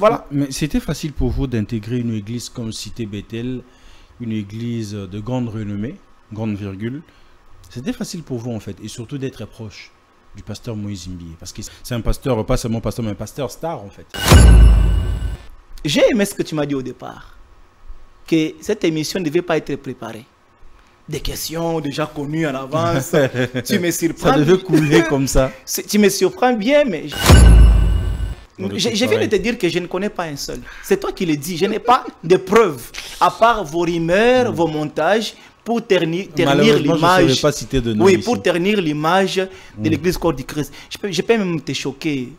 Voilà. Mais c'était facile pour vous d'intégrer une église comme Cité Bethel, une église de grande renommée, grande virgule. C'était facile pour vous en fait, et surtout d'être proche du pasteur Moïse Mbié, parce que c'est un pasteur, pas seulement pasteur, mais un pasteur star en fait. J'ai aimé ce que tu m'as dit au départ, que cette émission ne devait pas être préparée. Des questions déjà connues en avance. Tu me surprends. Ça devait couler comme ça. Tu me surprends bien, mais... Je viens de te dire que je ne connais pas un seul. C'est toi qui le dis. Je n'ai pas de preuves, à part vos rumeurs, vos montages, pour ternir l'image. Oui, pour ternir l'image de l'église corps du Christ. Je peux même te choquer,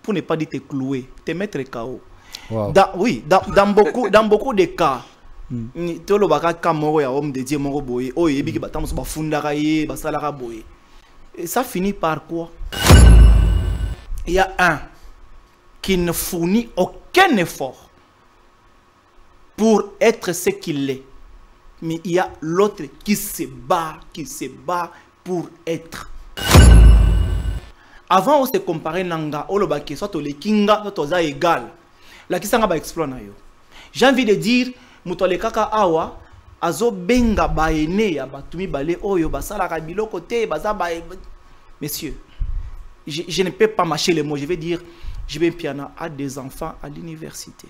pour ne pas dire te clouer, te mettre KO. Wow. Oui, dans beaucoup de cas, ça finit par quoi? Il y a un qui ne fournit aucun effort pour être ce qu'il est. Mais il y a l'autre qui se bat pour être. Avant, on se comparait nanga, olobake, soit le kinga, soit égal. La kisanga ba explore na yo. J'ai envie de dire, mutole kaka awa, azo benga baene ya batumi bale oyo basala kabilo côté baza ba. Messieurs, je ne peux pas mâcher les mots. Je vais dire, JB Mpiana a des enfants à l'université.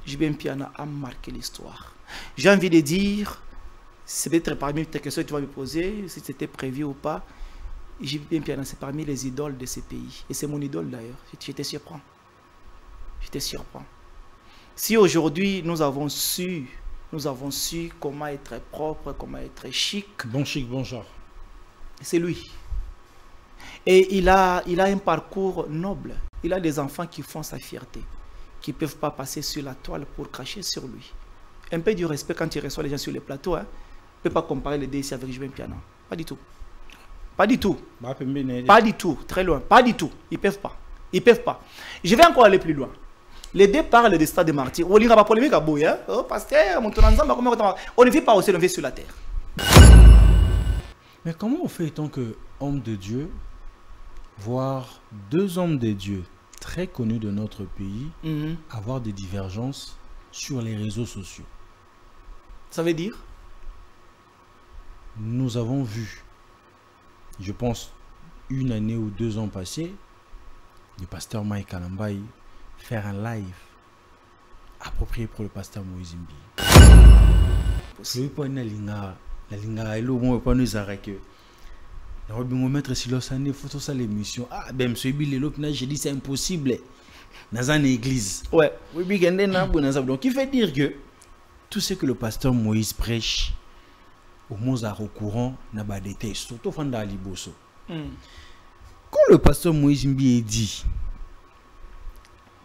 JB Mpiana a marqué l'histoire. J'ai envie de dire, c'est peut-être parmi tes questions que tu vas me poser, si c'était prévu ou pas. JB Mpiana, c'est parmi les idoles de ces pays. Et c'est mon idole d'ailleurs. Je te surprends. Je te surprends. Si aujourd'hui nous avons su comment être propre, comment être chic. Bon chic, bon genre. C'est lui. Et il a un parcours noble. Il a des enfants qui font sa fierté, qui ne peuvent pas passer sur la toile pour cracher sur lui. Un peu du respect quand il reçoit les gens sur les plateaux. Hein. Ne peut pas comparer les DC avec JB Mpiana. Pas du tout. Pas du tout. Pas du tout. Très loin. Pas du tout. Ils ne peuvent pas. Ils ne peuvent pas. Je vais encore aller plus loin. Les deux parlent des stades de martyrs. On ne polémique à Boy. Oh, pasteur, on ne vit pas aussi, on vit sur la terre. Mais comment on fait tant qu'homme de Dieu, voir deux hommes de Dieu très connus de notre pays, avoir des divergences sur les réseaux sociaux? Ça veut dire? Nous avons vu, je pense, 1 année ou 2 ans passés, le pasteur Mike Alambaï faire un live approprié pour le pasteur Moïse Mbié. Je ne sais pas si l'émission. Ah, ben, monsieur Bilelo, j'ai dit c'est impossible. Dans une église. Ouais. Donc, il fait dire que tout ce que le pasteur Moïse prêche, au Mozart au courant, n'a pas d'été, surtout Fanda Liboso. Quand le pasteur Moïse Mbié dit,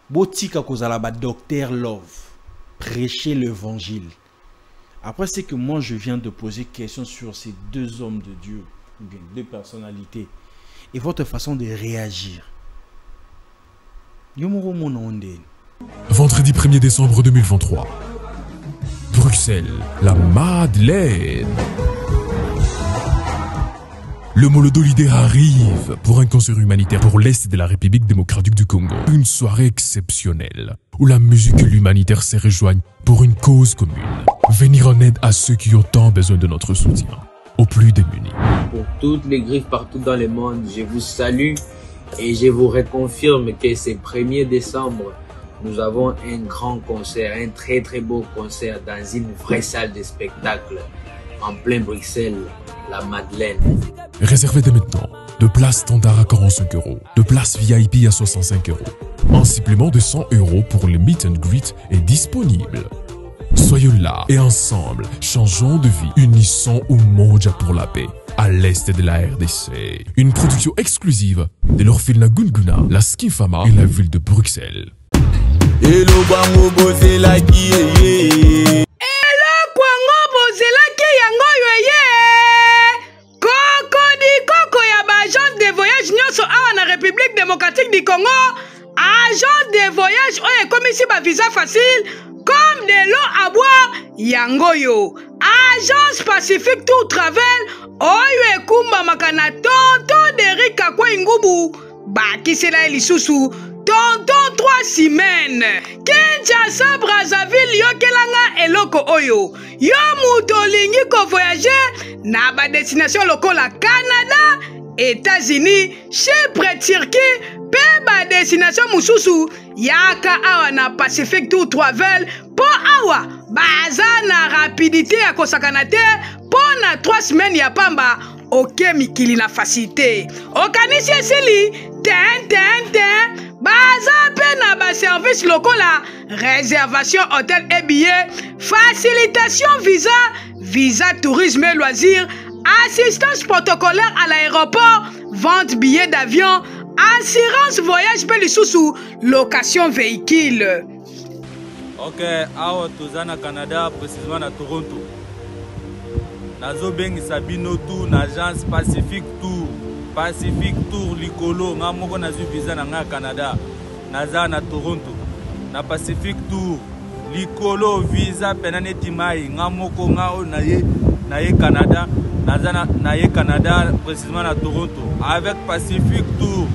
Botika Kozalaba, docteur Love, prêcher l'évangile. Après, c'est que moi, je viens de poser question sur ces deux hommes de Dieu, ou bien deux personnalités, et votre façon de réagir. Vendredi 1er décembre 2023. Bruxelles, la Madeleine. Le Molodo Leader arrive pour un concert humanitaire pour l'Est de la République démocratique du Congo. Une soirée exceptionnelle où la musique et l'humanitaire se rejoignent pour une cause commune. Venir en aide à ceux qui ont tant besoin de notre soutien, aux plus démunis. Pour toutes les griffes partout dans le monde, je vous salue et je vous reconfirme que ce 1er décembre, nous avons un grand concert, un très très beau concert dans une vraie salle de spectacle en plein Bruxelles, la Madeleine. Réservez dès maintenant de places standard à 45 €, de places VIP à 65 €. Un supplément de 100 € pour le meet and greet est disponible. Soyons là et ensemble, changeons de vie, unissons Umoja pour la paix à l'est de la RDC. Une production exclusive de l'orphelinat Gunguna, la Skinfama et la ville de Bruxelles. République démocratique du Congo, agence de voyage oye comme ici ba visa facile comme de l'eau à boire yangoyo. Agence Pacifique Tour Travel oyo ekumba makana tonton d'Eric Kakwa Ngubu ba kisela elisusu tonton 3 semaines. Kinshasa Brazzaville yokelanga eloko oyo. Yo muto olingi ko voyager na ba destination lokola Canada, États-Unis, Chypre, Turquie, pe ba destination mususu yaka awa na Pacific Tour Travel po awa baza na rapidité ya kosakana te po na 3 semaines ya pamba oke mikili na facilité. Okanisi esili ten baza pe na ba service lokola réservation hôtel et billets, facilitation visa tourisme et loisirs, assistance protocolaire à l'aéroport, vente billets d'avion, assurance voyage pe lisusu, location véhicule. Ok, awa tozana Canada, précisément à Toronto. Nazo bengi Sabino Tour, l'agence Pacific Tour likolo, nga moko nazu visa na nga Canada. Naza na Toronto, na Pacific Tour likolo visa penane timai, nga moko nga o na ye Canada. Na ye Canada, précisément à Toronto, avec Pacific Tour,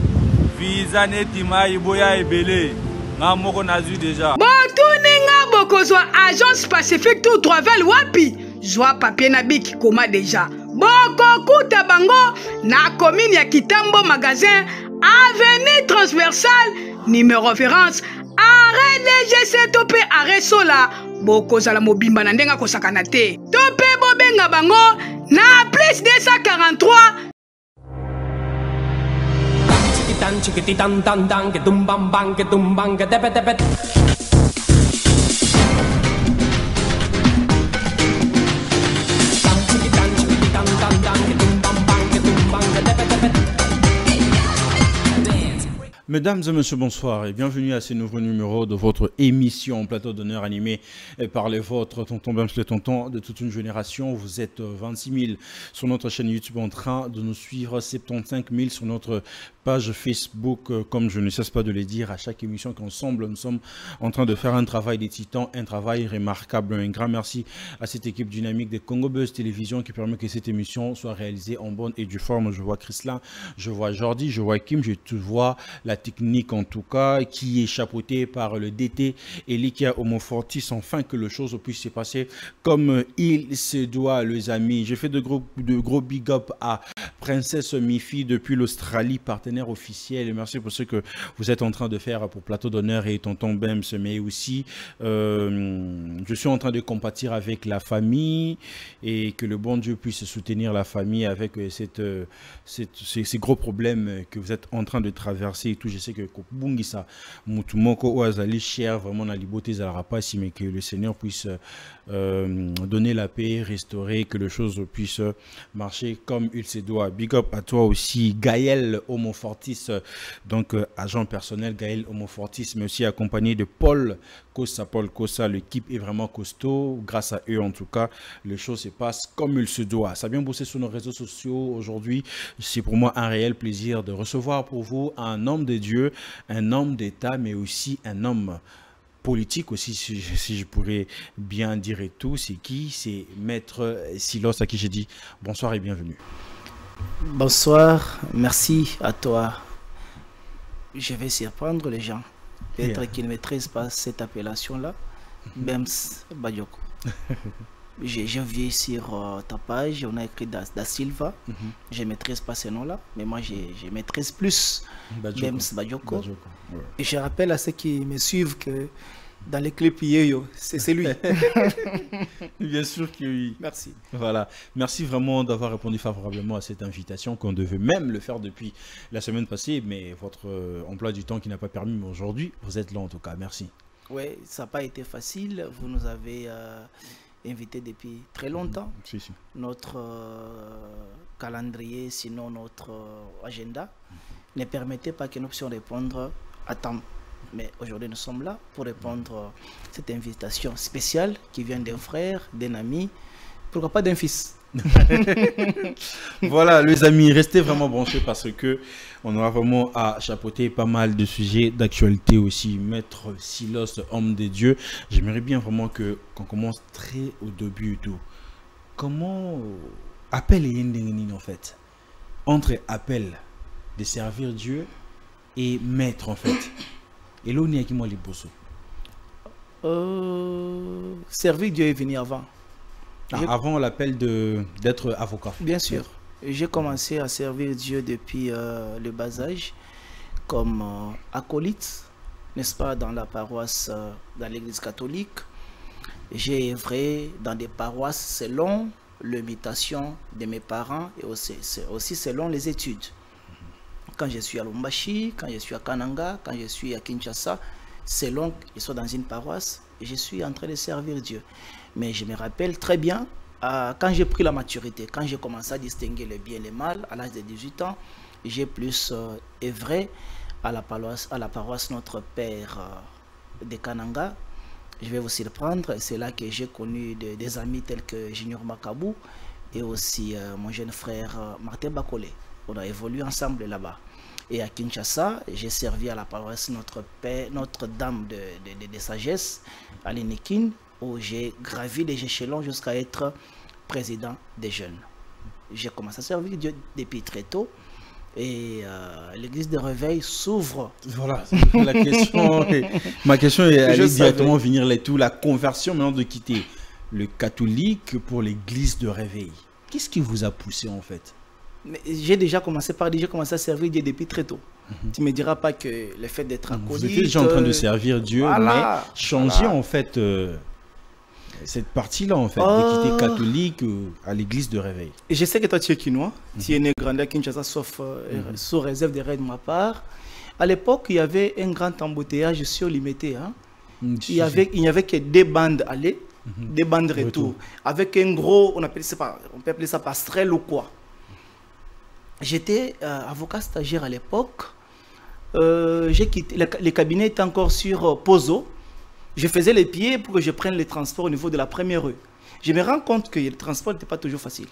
visa netimai boya ebele, nga moko nazu déjà. Botuni nga bokozwa agence Pacific Tour Travel wapi? Joa papier na biki koma déjà. Boko kuta bango na commune ya Kitambo magasin, avenue transversale, numéro référence, arrêt DGC topé arrêt sola. Boko zala mobimba na ndenga kosakana te. Topé bobenga bango na plus 243. Mesdames et messieurs, bonsoir et bienvenue à ce nouveau numéro de votre émission Plateau d'honneur animé par les vôtres, tonton Bems, le tonton de toute une génération. Vous êtes 26 000 sur notre chaîne YouTube en train de nous suivre, 75 000 sur notre page Facebook. Comme je ne cesse pas de le dire à chaque émission qu'ensemble nous sommes en train de faire un travail des titans, un travail remarquable. Un grand merci à cette équipe dynamique de Congo Buzz Télévision qui permet que cette émission soit réalisée en bonne et due forme. Je vois Chrislin, je vois Jordi, je vois Kim, je te vois la technique en tout cas qui est chapeautée par le DT Elikia Homofortis, enfin que les choses puissent se passer comme il se doit, les amis. J'ai fait de gros big up à Princesse Mifi depuis l'Australie, partenaire officiel, et merci pour ce que vous êtes en train de faire pour Plateau d'honneur et tonton Bems, mais aussi je suis en train de compatir avec la famille et que le bon Dieu puisse soutenir la famille avec ces gros problèmes que vous êtes en train de traverser et tout. Je sais que Bungisa Mutumoko Oazali cher vraiment dans la beauté de la rapace, mais que le Seigneur puisse donner la paix, restaurer, que les choses puissent marcher comme il se doit. Big up à toi aussi, Gaël Homofortis, donc agent personnel Gaël Homofortis, mais aussi accompagné de Paul Kossa. L'équipe est vraiment costaud. Grâce à eux, en tout cas, les choses se passent comme il se doit. Ça a bien bossé sur nos réseaux sociaux aujourd'hui. C'est pour moi un réel plaisir de recevoir pour vous un homme de Dieu, un homme d'État, mais aussi un homme politique aussi, si je pourrais bien dire et tout. C'est qui? C'est Maître Silos, à qui j'ai dit bonsoir et bienvenue. Bonsoir, merci à toi. Je vais surprendre les gens. Peut-être qu'ils ne maîtrisent pas cette appellation-là. Bems Badioko. J'ai vu sur ta page, on a écrit Da Silva. Je ne maîtrise pas ce nom-là, mais moi je maîtrise plus Bems Badioko. Ouais. Et je rappelle à ceux qui me suivent que dans les clips Yeyo, c'est lui. Bien sûr que oui. Merci. Voilà. Merci vraiment d'avoir répondu favorablement à cette invitation qu'on devait même le faire depuis la semaine passée, mais votre emploi du temps qui n'a pas permis, mais aujourd'hui, vous êtes là en tout cas. Merci. Oui, ça n'a pas été facile. Vous nous avez invité depuis très longtemps. Si. Notre calendrier, sinon notre agenda, ne permettait pas que nous puissions répondre à temps. Mais aujourd'hui, nous sommes là pour répondre à cette invitation spéciale qui vient d'un frère, d'un ami, pourquoi pas d'un fils. Voilà, les amis, restez vraiment branchés parce que on aura vraiment à chapeauter pas mal de sujets d'actualité aussi. Maître Silos, homme de Dieu, j'aimerais bien vraiment qu'on commence très au début et tout. Comment appel et yendengeni en fait, entre appel de servir Dieu et maître en fait. Et là, on est qui moi les bosso. Servir Dieu est venu avant. Avant l'appel d'être avocat. Bien sûr. J'ai commencé à servir Dieu depuis le bas âge comme acolyte, n'est-ce pas, dans la paroisse, dans l'église catholique. J'ai œuvré dans des paroisses selon l'imitation de mes parents et aussi selon les études. Quand je suis à Lubumbashi, quand je suis à Kananga, quand je suis à Kinshasa, selon que je sois dans une paroisse, je suis en train de servir Dieu. Mais je me rappelle très bien, quand j'ai pris la maturité, quand j'ai commencé à distinguer le bien et le mal, à l'âge de 18 ans, j'ai plus œuvré à la paroisse Notre Père de Kananga. Je vais vous surprendre, c'est là que j'ai connu des amis tels que Junior Makabou et aussi mon jeune frère Martin Bakole. On a évolué ensemble là-bas. Et à Kinshasa, j'ai servi à la paroisse Notre-Dame de Sagesse, à l'Inekin, où j'ai gravi les échelons jusqu'à être président des jeunes. J'ai commencé à servir Dieu depuis très tôt. Et l'église de réveil s'ouvre. Voilà, la question, ma question est allée directement venir là-tout. La conversion maintenant de quitter le catholique pour l'église de réveil. Qu'est-ce qui vous a poussé en fait? J'ai déjà commencé par dire, j'ai commencé à servir Dieu depuis très tôt. Tu ne me diras pas que le fait d'être acolyte... Vous étiez déjà en train de servir Dieu, voilà, mais changer en fait cette partie-là en fait, de quitter catholique à l'église de réveil. Et je sais que toi tu es quinois, tu es né grandi à Kinshasa, sauf sous réserve des règles de ma part. À l'époque, il y avait un grand embouteillage sur limité. Hein? Il n'y avait que des bandes aller, des bandes retour, avec un gros, on peut appeler ça passerelle ou quoi. J'étais avocat stagiaire à l'époque. J'ai quitté, le cabinet était encore sur Pozo. Je faisais les pieds pour que je prenne les transports au niveau de la première rue. Je me rends compte que le transport n'était pas toujours facile.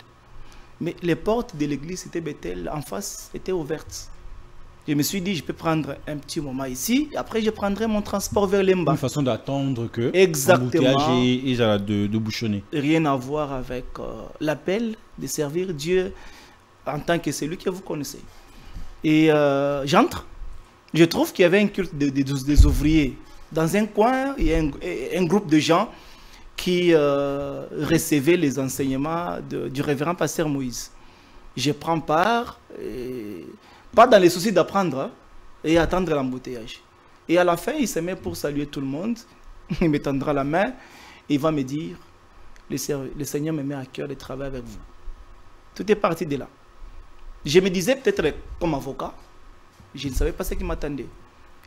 Mais les portes de l'église c'était Bethel en face étaient ouvertes. Je me suis dit, je peux prendre un petit moment ici, et après je prendrai mon transport vers Lemba. Une façon d'attendre que exactement et de bouchonner. Rien à voir avec l'appel de servir Dieu en tant que celui que vous connaissez. Et j'entre, je trouve qu'il y avait un culte des ouvriers. Dans un coin, il y a un groupe de gens qui recevaient les enseignements du révérend pasteur Moïse. Je prends part, pas dans les soucis d'apprendre, hein, et attendre l'embouteillage. Et à la fin, il se met pour saluer tout le monde, il me tendra la main, et il va me dire, le Seigneur me met à cœur de travailler avec vous. Tout est parti de là. Je me disais peut-être comme avocat, je ne savais pas ce qui m'attendait.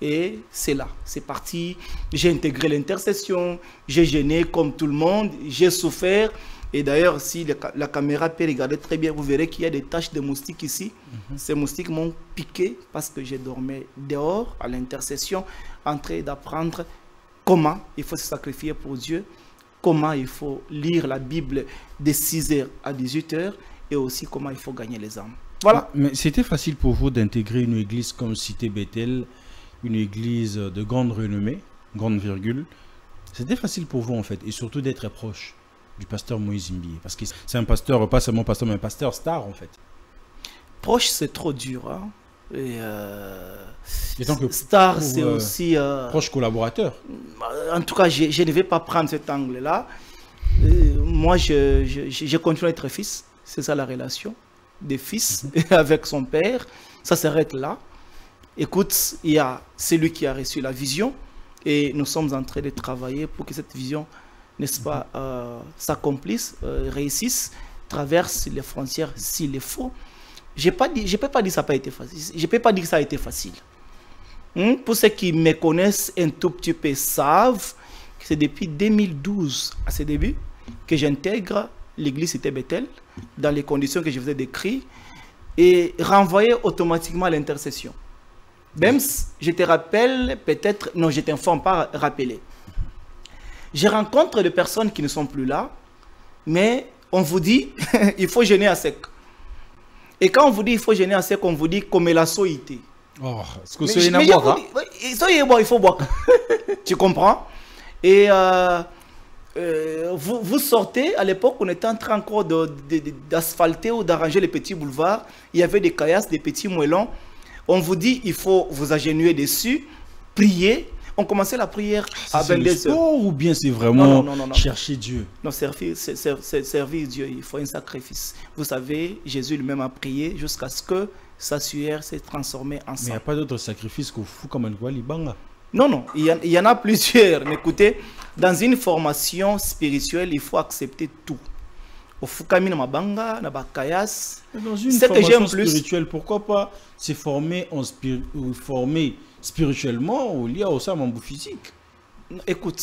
Et c'est là, c'est parti. J'ai intégré l'intercession, j'ai gêné comme tout le monde, j'ai souffert. Et d'ailleurs, si la caméra peut regarder très bien, vous verrez qu'il y a des taches de moustiques ici. Ces moustiques m'ont piqué parce que j'ai dormi dehors à l'intercession, en train d'apprendre comment il faut se sacrifier pour Dieu, comment il faut lire la Bible de 6h à 18h et aussi comment il faut gagner les âmes. Voilà. Mais c'était facile pour vous d'intégrer une église comme Cité Bethel, une église de grande renommée, grande virgule. C'était facile pour vous en fait, et surtout d'être proche du pasteur Moïse Mbié, parce que c'est un pasteur, pas seulement pasteur, mais un pasteur star en fait. Proche, c'est trop dur. Hein? Et donc, star, c'est aussi... proche collaborateur. En tout cas, je ne vais pas prendre cet angle-là. Moi, je continue à être fils. C'est ça la relation des fils avec son père. Ça s'arrête là. Écoute, il y a celui qui a reçu la vision et nous sommes en train de travailler pour que cette vision, n'est-ce pas, s'accomplisse, réussisse, traverse les frontières s'il est faut. Je ne peux pas dire que ça n'a pas été facile. Je peux pas dire que ça a été facile. Pour ceux qui me connaissent un tout petit peu savent que c'est depuis 2012, à ses débuts, que j'intègre l'église Cité Bethel dans les conditions que je vous ai décrites et renvoyer automatiquement à l'intercession. Même si je te rappelle, peut-être, non, je t'informe pas rappeler. Je rencontre des personnes qui ne sont plus là, mais on vous dit, il faut jeûner à sec. Et quand on vous dit, il faut jeûner à sec, on vous dit, comme la soïté. Oh, est-ce que c'est une boire? Il faut boire. Tu comprends? Et vous sortez, à l'époque, on était en train encore d'asphalter ou d'arranger les petits boulevards. Il y avait des caillasses, des petits moellons. On vous dit, il faut vous agenouiller dessus, prier, On commençait la prière à C'est le 22h. sport ou bien c'est vraiment Non. chercher Dieu? Non, servir Dieu, il faut un sacrifice. Vous savez, Jésus lui-même a prié jusqu'à ce que sa sueur s'est transformée en Mais il n'y sang. a pas d'autre sacrifice qu'au fou comme un libanga. Non, il y en a plusieurs. Mais écoutez, dans une formation spirituelle, il faut accepter tout. Au Fukami Mabanga, Nabakayas. Dans une Ce que j'aime formation plus, spirituelle, pourquoi pas se former, former spirituellement au lieu au samambou physique? écoute,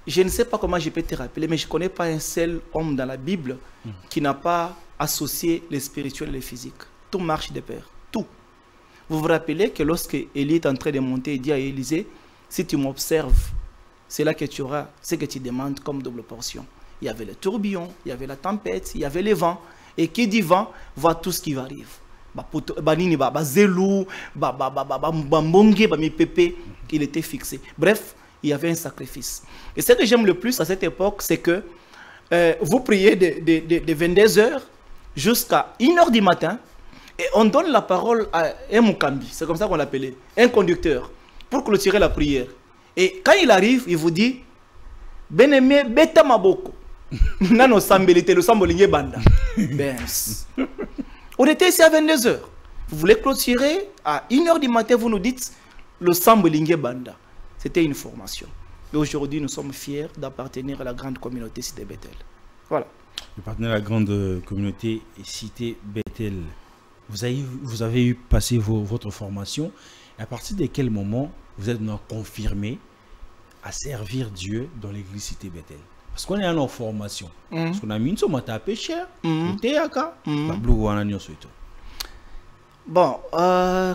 je ne sais pas comment je peux te rappeler, mais je ne connais pas un seul homme dans la Bible qui n'a pas associé les spirituels et les physiques. Tout marche de pair. Tout. Vous vous rappelez que lorsque Élie est en train de monter, il dit à Élisée, si tu m'observes, c'est là que tu auras ce que tu demandes comme double portion. Il y avait le tourbillon, il y avait la tempête, il y avait les vents. Et qui dit vent, voit tout ce qui va arriver. Il était fixé. Bref, il y avait un sacrifice. Et ce que j'aime le plus à cette époque, c'est que vous priez de 22h jusqu'à 1h du matin et on donne la parole à un Mukambi, c'est comme ça qu'on l'appelait, un conducteur, pour clôturer la prière. Et quand il arrive, il vous dit, Bien-aimé, beta maboko. Nano sambelite, le sambolingue banda. On était ici à 22h. Vous voulez clôturer à 1h du matin, vous nous dites, le sambolingue banda. C'était une formation. Et aujourd'hui, nous sommes fiers d'appartenir à la grande communauté Cité Bethel. Voilà. Le partenaire de la grande communauté Cité Bethel. Vous avez eu passé votre formation. Et à partir de quel moment vous êtes confirmé à servir Dieu dans l'église Cité Bethel? Parce qu'on est en formation. Parce qu'on a mis une somme à taper cher. Bon,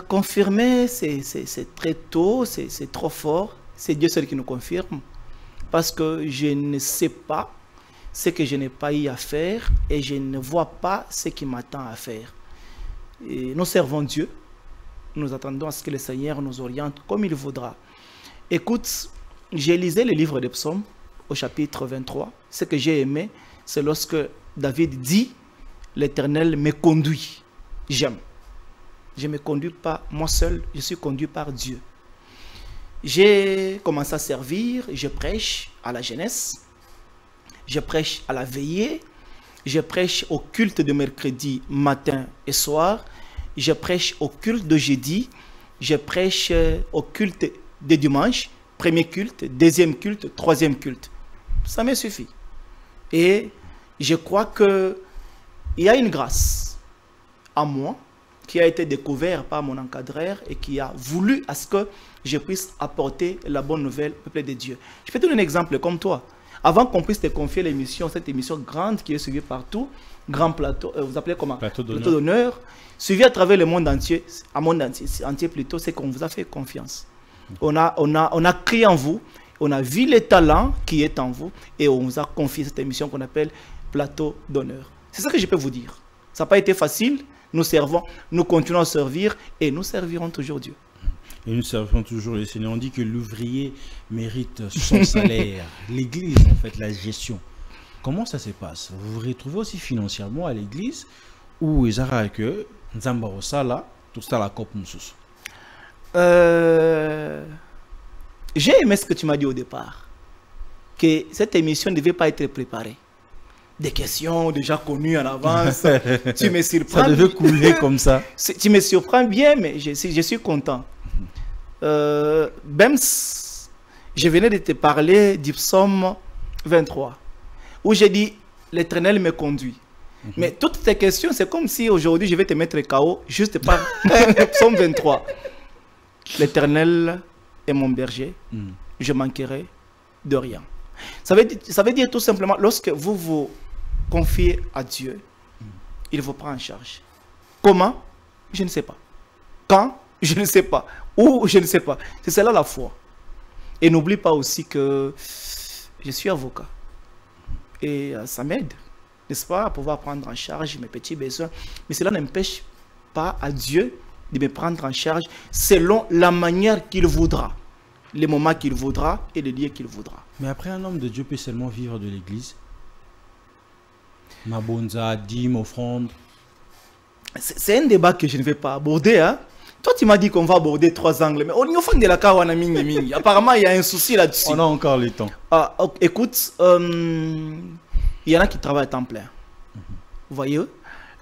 confirmer, c'est très tôt, c'est trop fort. C'est Dieu seul qui nous confirme. Parce que je ne sais pas ce que je n'ai pas eu à faire et je ne vois pas ce qui m'attend à faire. Et nous servons Dieu. Nous attendons à ce que le Seigneur nous oriente comme il voudra. Écoute, j'ai lisé le livre des psaumes au chapitre 23. Ce que j'ai aimé, c'est lorsque David dit « L'Éternel me conduit ». J'aime. Je ne me conduis pas moi seul, je suis conduit par Dieu. J'ai commencé à servir, je prêche à la jeunesse, je prêche à la veillée, je prêche au culte de mercredi matin et soir, je prêche au culte de jeudi, je prêche au culte de dimanche, premier culte, deuxième culte, troisième culte. Ça me suffit. Et je crois qu'il y a une grâce à moi qui a été découverte par mon encadreur et qui a voulu à ce que je puisse apporter la bonne nouvelle au peuple de Dieu. Je peux te donner un exemple comme toi. Avant qu'on puisse te confier l'émission, cette émission grande qui est suivie partout, grand plateau, vous appelez comment? Plateau d'honneur, suivi à travers le monde entier, entier plutôt, c'est qu'on vous a fait confiance. On a crié en vous, on a vu les talents qui est en vous et on vous a confié cette émission qu'on appelle Plateau d'honneur. C'est ça que je peux vous dire. Ça n'a pas été facile, nous servons, nous continuons à servir et nous servirons toujours Dieu. Et nous servons toujours le Seigneur. On dit que l'ouvrier mérite son salaire. L'église, en fait, la gestion. Comment ça se passe? Vous vous retrouvez aussi financièrement à l'église ou ils arrêtent que Nzamba Osala, tout ça la coupe Moussous? J'ai aimé ce que tu m'as dit au départ, que cette émission ne devait pas être préparée. Des questions déjà connues en avance. Tu me surprends. Ça devait couler comme ça. Tu me surprends bien, mais je suis content. Bems, je venais de te parler du psaume 23, où j'ai dit l'Éternel me conduit. Mais toutes tes questions, c'est comme si aujourd'hui je vais te mettre KO juste par le psaume 23. L'Éternel est mon berger, je manquerai de rien. Ça veut dire tout simplement, lorsque vous vous confiez à Dieu, il vous prend en charge. Comment? Je ne sais pas. Quand? Je ne sais pas. Où? Je ne sais pas. C'est cela la foi. Et n'oublie pas aussi que je suis avocat. Et ça m'aide, n'est-ce pas, à pouvoir prendre en charge mes petits besoins. Mais cela n'empêche pas à Dieu de me prendre en charge selon la manière qu'il voudra, les moments qu'il voudra et les lieux qu'il voudra. Mais après, un homme de Dieu peut seulement vivre de l'église. Mabonza, dîme, offrande. C'est un débat que je ne vais pas aborder. Hein. Toi, tu m'as dit qu'on va aborder 3 angles, mais on y offre de la kawana mingi mingi. Apparemment, il y a un souci là-dessus. On a encore le temps. Ah, écoute, il y en a qui travaillent à temps plein. Vous voyez,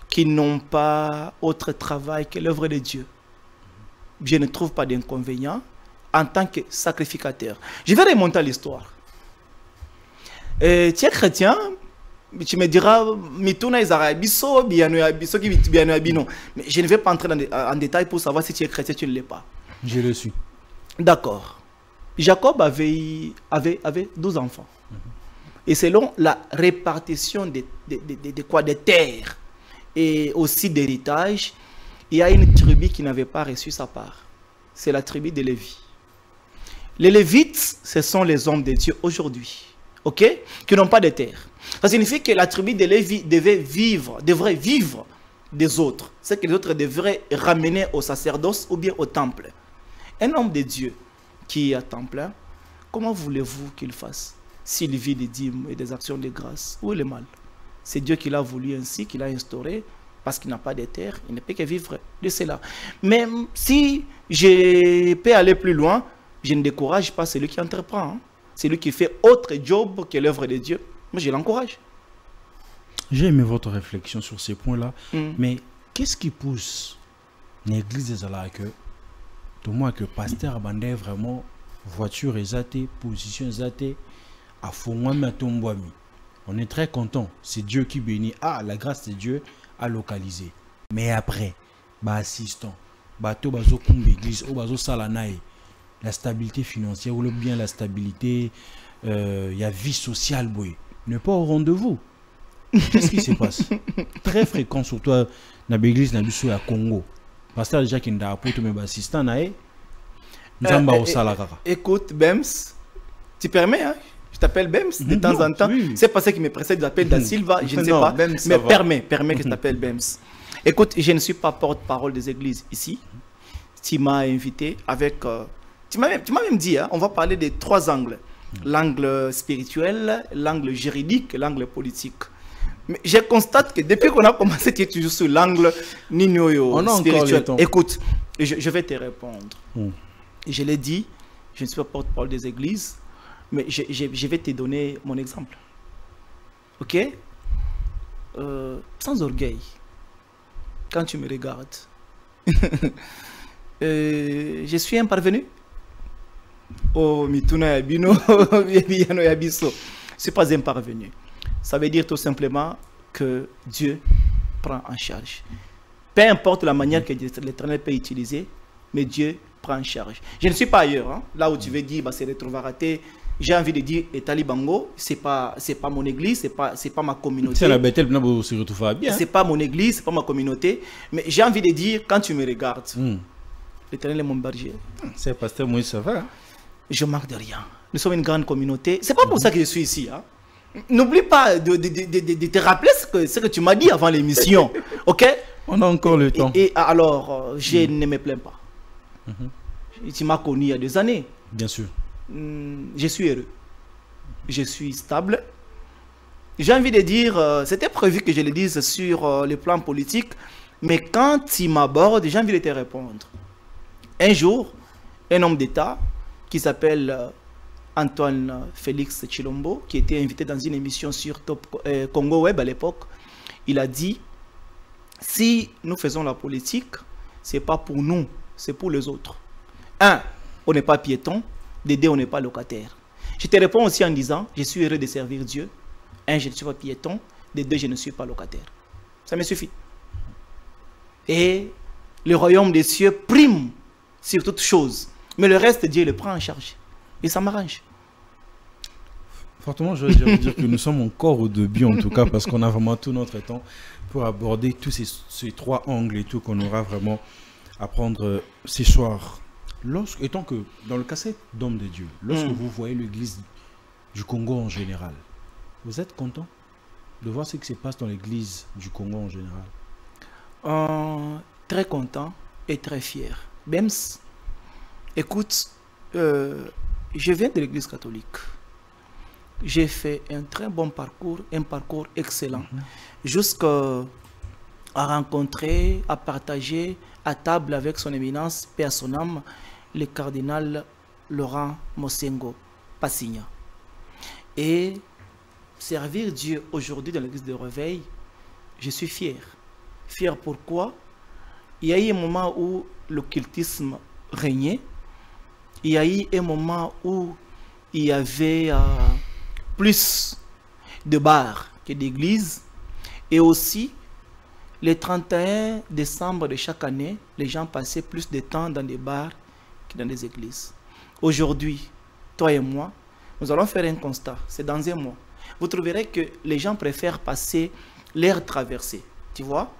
qui n'ont pas autre travail que l'œuvre de Dieu. Je ne trouve pas d'inconvénient en tant que sacrificateur. Je vais remonter à l'histoire. Tu es chrétien, tu me diras, mais je ne vais pas entrer en détail pour savoir si tu es chrétien, tu ne l'es pas. Je le suis. D'accord. Jacob avait 12 enfants. Et selon la répartition des terres et aussi d'héritage, il y a une tribu qui n'avait pas reçu sa part. C'est la tribu de Lévi. Les Lévites, ce sont les hommes de Dieu aujourd'hui, ok, qui n'ont pas de terre. Ça signifie que la tribu de Lévi devrait vivre des autres. C'est que les autres devraient ramener au sacerdoce ou bien au temple. Un homme de Dieu qui est à temps plein, comment voulez-vous qu'il fasse s'il vit des dîmes et des actions de grâce? Où est le mal? C'est Dieu qui l'a voulu ainsi, qui l'a instauré, parce qu'il n'a pas de terre, il ne peut que vivre de cela. Mais si je peux aller plus loin, je ne décourage pas celui qui entreprend. Hein. Celui qui fait autre job que l'œuvre de Dieu. Moi, je l'encourage. J'ai aimé votre réflexion sur ces points-là. Mais qu'est-ce qui pousse l'église des Alaka que moi que pasteur abandonne vraiment voiture exatée, position exatée, à Fongwami à Tombouami. On est très content. C'est Dieu qui bénit. Ah, la grâce de Dieu a localisé. Mais après, assistant, bateau bazo kumbe église, ou bazo salanaï, la stabilité financière ou bien la stabilité, il y a vie sociale, boy. Ne pas au rendez-vous. Qu'est-ce qui se passe? Très fréquent, surtout dans l'église dans à Congo. Pasteur déjà qui n'a pas tout assistant naï. Écoute, Bems, tu permets, hein? Je t'appelle Bems de temps en temps. Oui. C'est pas ça qui me précède, j'appelle Da Silva, je ne sais pas. Bems, mais permets que je t'appelle Bems. Écoute, je ne suis pas porte-parole des églises ici. Tu m'as invité avec... tu m'as même dit, hein, on va parler des 3 angles. L'angle spirituel, l'angle juridique et l'angle politique. Mais je constate que depuis qu'on a commencé, tu es toujours sur l'angle spirituel. Écoute, je vais te répondre. Je l'ai dit, je ne suis pas porte-parole des églises, mais je vais te donner mon exemple. Ok? Sans orgueil. Quand tu me regardes, je suis un parvenu. Oh, Mituna Yabino, Yabino Yabiso. Je ne suis pas un parvenu. Ça veut dire tout simplement que Dieu prend en charge. Peu importe la manière que l'Éternel peut utiliser, mais Dieu prend en charge. Je ne suis pas ailleurs. Hein. Là où tu veux dire, c'est retrouver raté. J'ai envie de dire, Etali Bango, c'est pas mon église, c'est pas ma communauté. C'est la bêtelle, vous se retrouvez bien. C'est pas mon église, c'est pas ma communauté. Mais j'ai envie de dire, quand tu me regardes, l'Éternel est mon berger. C'est pasteur Moïse, ça va. Hein? Je manque de rien. Nous sommes une grande communauté. C'est pas pour ça que je suis ici. Hein. N'oublie pas de te rappeler ce que tu m'as dit avant l'émission. Ok? On a encore le temps. Et alors, je ne me plains pas. Tu m'as connu il y a 2 années. Bien sûr. Je suis heureux. Je suis stable. J'ai envie de dire, c'était prévu que je le dise sur le plan politique, mais quand il m'aborde, j'ai envie de te répondre. Un jour, un homme d'État qui s'appelle Antoine Félix Chilombo, qui était invité dans une émission sur Congo Web à l'époque, il a dit, si nous faisons la politique, ce n'est pas pour nous, c'est pour les autres. 1, on n'est pas piéton. De 2, on n'est pas locataire. Je te réponds aussi en disant, je suis heureux de servir Dieu. 1, je ne suis pas piéton. De 2, je ne suis pas locataire. Ça me suffit. Et le royaume des cieux prime sur toute chose. Mais le reste, Dieu le prend en charge. Et ça m'arrange. Fortement, je veux dire que nous sommes encore au début, en tout cas, parce qu'on a vraiment tout notre temps pour aborder tous ces 3 angles et tout qu'on aura vraiment à prendre ce soir. Étant que, dans le cassette d'homme de Dieu, lorsque vous voyez l'église du Congo en général, vous êtes content de voir ce qui se passe dans l'église du Congo en général? Très content et très fier. Bems, écoute, je viens de l'église catholique. J'ai fait un très bon parcours, un parcours excellent, jusqu'à rencontrer, à partager à table avec son éminence, paix à son âme, le cardinal Laurent Mosengo Passigna. Et servir Dieu aujourd'hui dans l'église de Réveil, je suis fier. Fier pourquoi? Il y a eu un moment où l'occultisme régnait. Il y a eu un moment où il y avait plus de bars que d'églises. Et aussi, le 31 décembre de chaque année, les gens passaient plus de temps dans des bars que dans des églises. Aujourd'hui, toi et moi, nous allons faire un constat. C'est dans un mois. Vous trouverez que les gens préfèrent passer l'air traversée. Tu vois?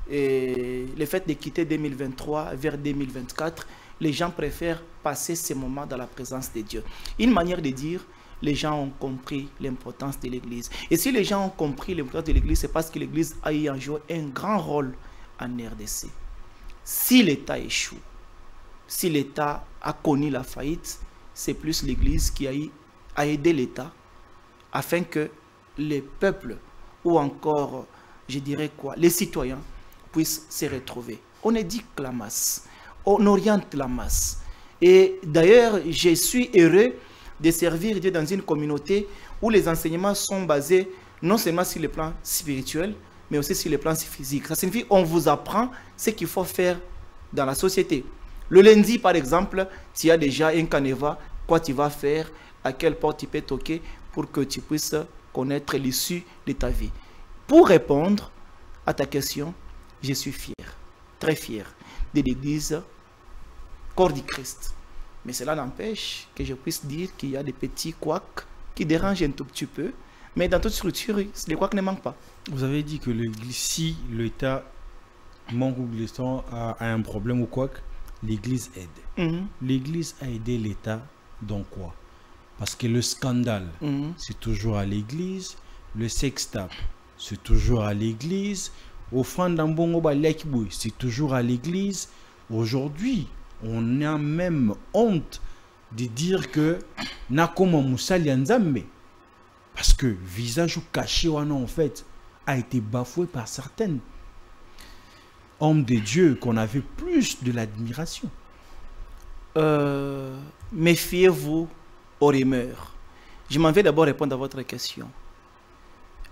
Et le fait de quitter 2023 vers 2024, les gens préfèrent passer ces moments dans la présence de Dieu. Une manière de dire, les gens ont compris l'importance de l'Église. Et si les gens ont compris l'importance de l'Église, c'est parce que l'Église a eu à jouer un grand rôle en RDC. Si l'État échoue, si l'État a connu la faillite, c'est plus l'Église qui a aidé l'État afin que les peuples, ou encore, je dirais quoi, les citoyens, puissent se retrouver. On éduque la masse, on oriente la masse. Et d'ailleurs, je suis heureux de servir Dieu dans une communauté où les enseignements sont basés non seulement sur le plan spirituel, mais aussi sur le plan physique. Ça signifie qu'on vous apprend ce qu'il faut faire dans la société. Le lundi, par exemple, tu as déjà un canevas, quoi tu vas faire, à quelle porte tu peux toquer pour que tu puisses connaître l'issue de ta vie. Pour répondre à ta question, je suis fier, très fier de l'Église corps du Christ. Mais cela n'empêche que je puisse dire qu'il y a des petits couacs qui dérangent un tout petit peu. Mais dans toute structure, les couacs ne manquent pas. Vous avez dit que si l'État manque ou a un problème ou quoi, l'Église aide. L'Église a aidé l'État dans quoi? Parce que le scandale, c'est toujours à l'Église. Le sextape, c'est toujours à l'Église. Offrande d'Ambongo Balekbou, c'est toujours à l'Église. Aujourd'hui, on a même honte de dire que Nakoma Moussali Nzambe, parce que visage caché en fait a été bafoué par certaines hommes de Dieu qu'on avait plus de l'admiration. Méfiez-vous aux rumeurs. Je m'en vais d'abord répondre à votre question.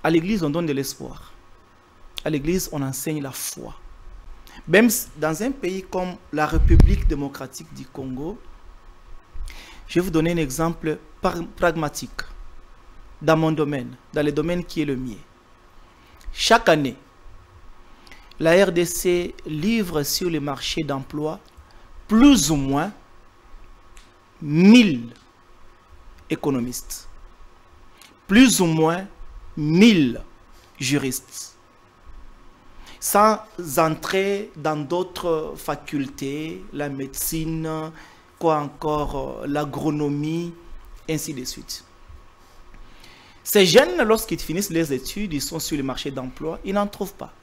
À l'église, on donne de l'espoir. À l'église, on enseigne la foi. Même dans un pays comme la République démocratique du Congo, je vais vous donner un exemple pragmatique dans mon domaine, dans le domaine qui est le mien. Chaque année, la RDC livre sur le marché d'emploi plus ou moins 1000 économistes, plus ou moins 1000 juristes, sans entrer dans d'autres facultés, la médecine, quoi encore, l'agronomie, ainsi de suite. Ces jeunes, lorsqu'ils finissent les études, ils sont sur le marché d'emploi, ils n'en trouvent pas.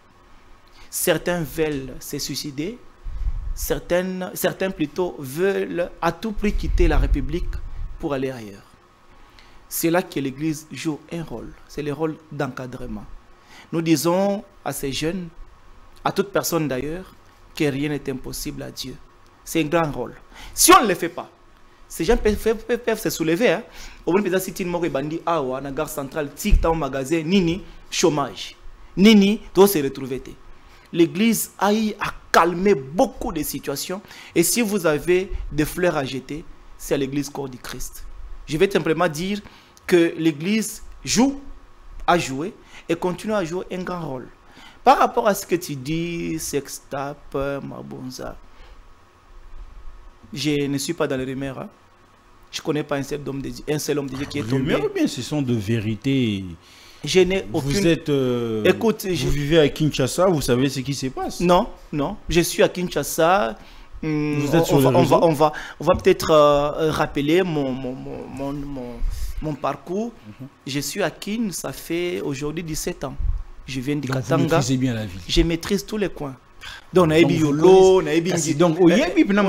Certains veulent se suicider, certains plutôt veulent à tout prix quitter la République pour aller ailleurs. C'est là que l'Église joue un rôle, c'est le rôle d'encadrement. Nous disons à ces jeunes, à toute personne d'ailleurs, que rien n'est impossible à Dieu. C'est un grand rôle. Si on ne le fait pas, ces gens peuvent se soulever. Hein. Au moins, si tu as bandi awa na gare centrale, si tu as un magasin, nini, chômage. Nini, doit se retrouver. L'Église a eu à calmer beaucoup de situations. Et si vous avez des fleurs à jeter, c'est à l'Église corps du Christ. Je vais simplement dire que l'Église joue, a joué et continue à jouer un grand rôle. Par rapport à ce que tu dis, sextape, mabonza, je ne suis pas dans les rumeurs. Hein. Je ne connais pas un seul homme de Dieu qui est tombé. Rumeurs, bien, ce sont de vérités. Je n'ai aucune... Vous êtes... Écoute, vous vivez à Kinshasa, vous savez ce qui se passe? Non, non. Je suis à Kinshasa. Vous êtes sur le réseau? On va peut-être rappeler mon parcours. Je suis à Kin, ça fait aujourd'hui 17 ans. Je viens de Katanga. Vous maîtrisez bien la ville. Je maîtrise tous les coins. Donc, on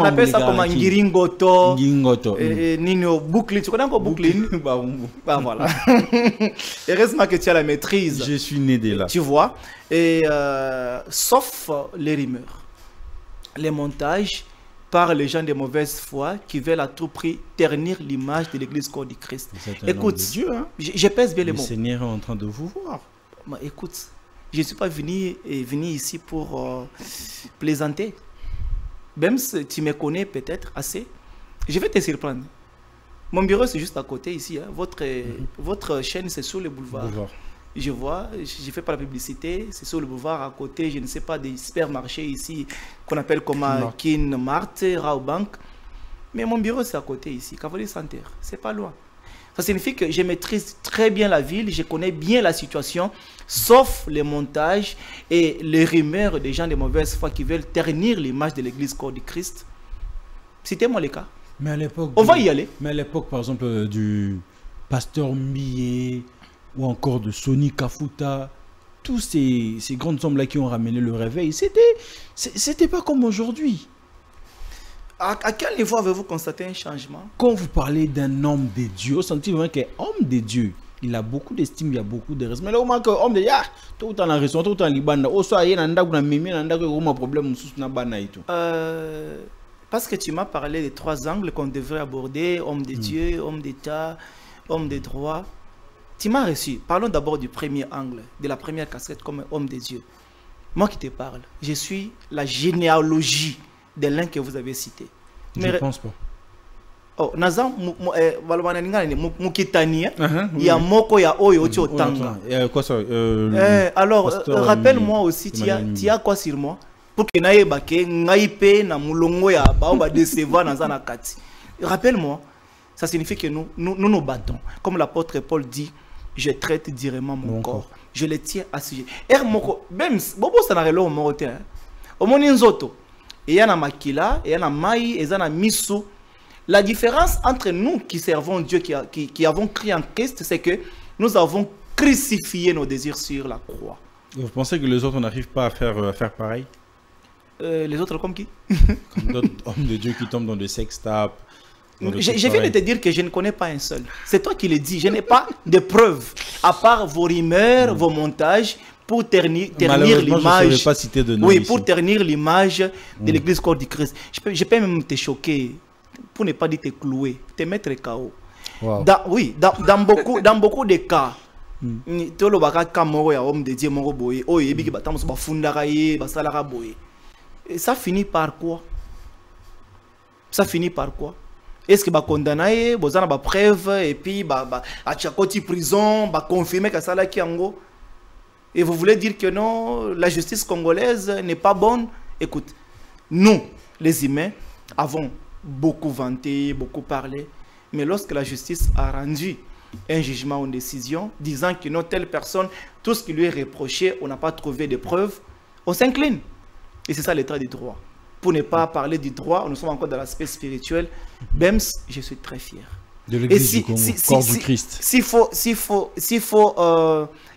appelle ça comme un Ngiringoto. Nino Bouklin. Tu connais encore Bouklin? Bah voilà. Heureusement que tu as la maîtrise. Je suis né de là. Tu vois. Et sauf les rumeurs. les montages par les gens de mauvaise foi qui veulent à tout prix ternir l'image de l'église corps du Christ. Écoute, Dieu, hein? je pèse bien les Le mots. Seigneur est en train de vous voir. Écoute, je ne suis pas venu ici pour plaisanter. Même si tu me connais peut-être assez, je vais te surprendre. Mon bureau, c'est juste à côté ici. Hein. Votre chaîne, c'est sur le boulevard. Je vois, je ne fais pas la publicité, c'est sur le boulevard à côté, je ne sais pas, des supermarchés ici qu'on appelle comme Kin Mart, Raobank. Mais mon bureau, c'est à côté ici, Cavalier Center, c'est pas loin. Ça signifie que je maîtrise très bien la ville, je connais bien la situation, sauf les montages et les rumeurs des gens de mauvaise foi qui veulent ternir l'image de l'église corps du Christ. Citez-moi les cas. Mais à l'époque, on va y aller. Mais à l'époque, par exemple, du pasteur Millet, ou encore de Sonny Kafuta, tous ces grandes hommes-là qui ont ramené le réveil, c'était pas comme aujourd'hui. À quel niveau avez-vous constaté un changement? Quand vous parlez d'un homme de Dieu, vous sentez vraiment qu'un homme de Dieu, il a beaucoup d'estime, il a beaucoup de respect. Mais là, on voit qu'un homme de Dieu, tout autant la raison, tout autant Liban, au soir, il y a un problème, parce que tu m'as parlé des 3 angles qu'on devrait aborder, homme de Dieu, homme d'État, homme de droit. Tu m'as reçu. Parlons d'abord du premier angle, de la première casquette comme homme de Dieu. Moi qui te parle, je suis la généalogie de l'un que vous avez cité. Je ne pense pas. Oh, Nazam, Mukitania, il y a Moko, il y a Oyo, Tanga. Quoi ça? Alors, rappelle-moi aussi, tu as quoi sur moi? Pour que naye bake, naïpe, na mulongo ya baoba décevoir dans un akati. Rappelle-moi, ça signifie que nous battons. Comme l'apôtre Paul dit, je traite directement mon corps. Je le tiens à sujet. Même, bobo ça n'a rien au morote. Au moninzoto, il y a na makila, il y a na mai, il y a na misu. La différence entre nous qui servons Dieu, qui avons crié en Christ, c'est que nous avons crucifié nos désirs sur la croix. Vous pensez que les autres n'arrivent pas à faire pareil? Les autres comme qui? Comme d'autres hommes de Dieu qui tombent dans des sextapes. Je viens de te dire que je ne connais pas un seul. C'est toi qui le dis. Je n'ai pas de preuves, à part vos rumeurs, vos montages, pour ternir l'image. Oui, pour ternir l'image de l'église corps du Christ. Je peux même te choquer, pour ne pas dire te clouer, te mettre KO. Wow. Dans beaucoup de cas, ça finit par quoi? Ça finit par quoi? Est-ce que va condamner, vous avez des preuves et puis à Tchakoti prison, va confirmer que ça là qui en et vous voulez dire que non, la justice congolaise n'est pas bonne? Écoute, nous, les humains, avons beaucoup vanté, beaucoup parlé, mais lorsque la justice a rendu un jugement ou une décision disant que non, telle personne, tout ce qui lui est reproché, on n'a pas trouvé de preuves, on s'incline. Et c'est ça l'état du droit. Pour ne pas parler du droit, nous sommes encore dans l'aspect spirituel. Même je suis très fier. De l'église du Congo, corps du Christ. S'il faut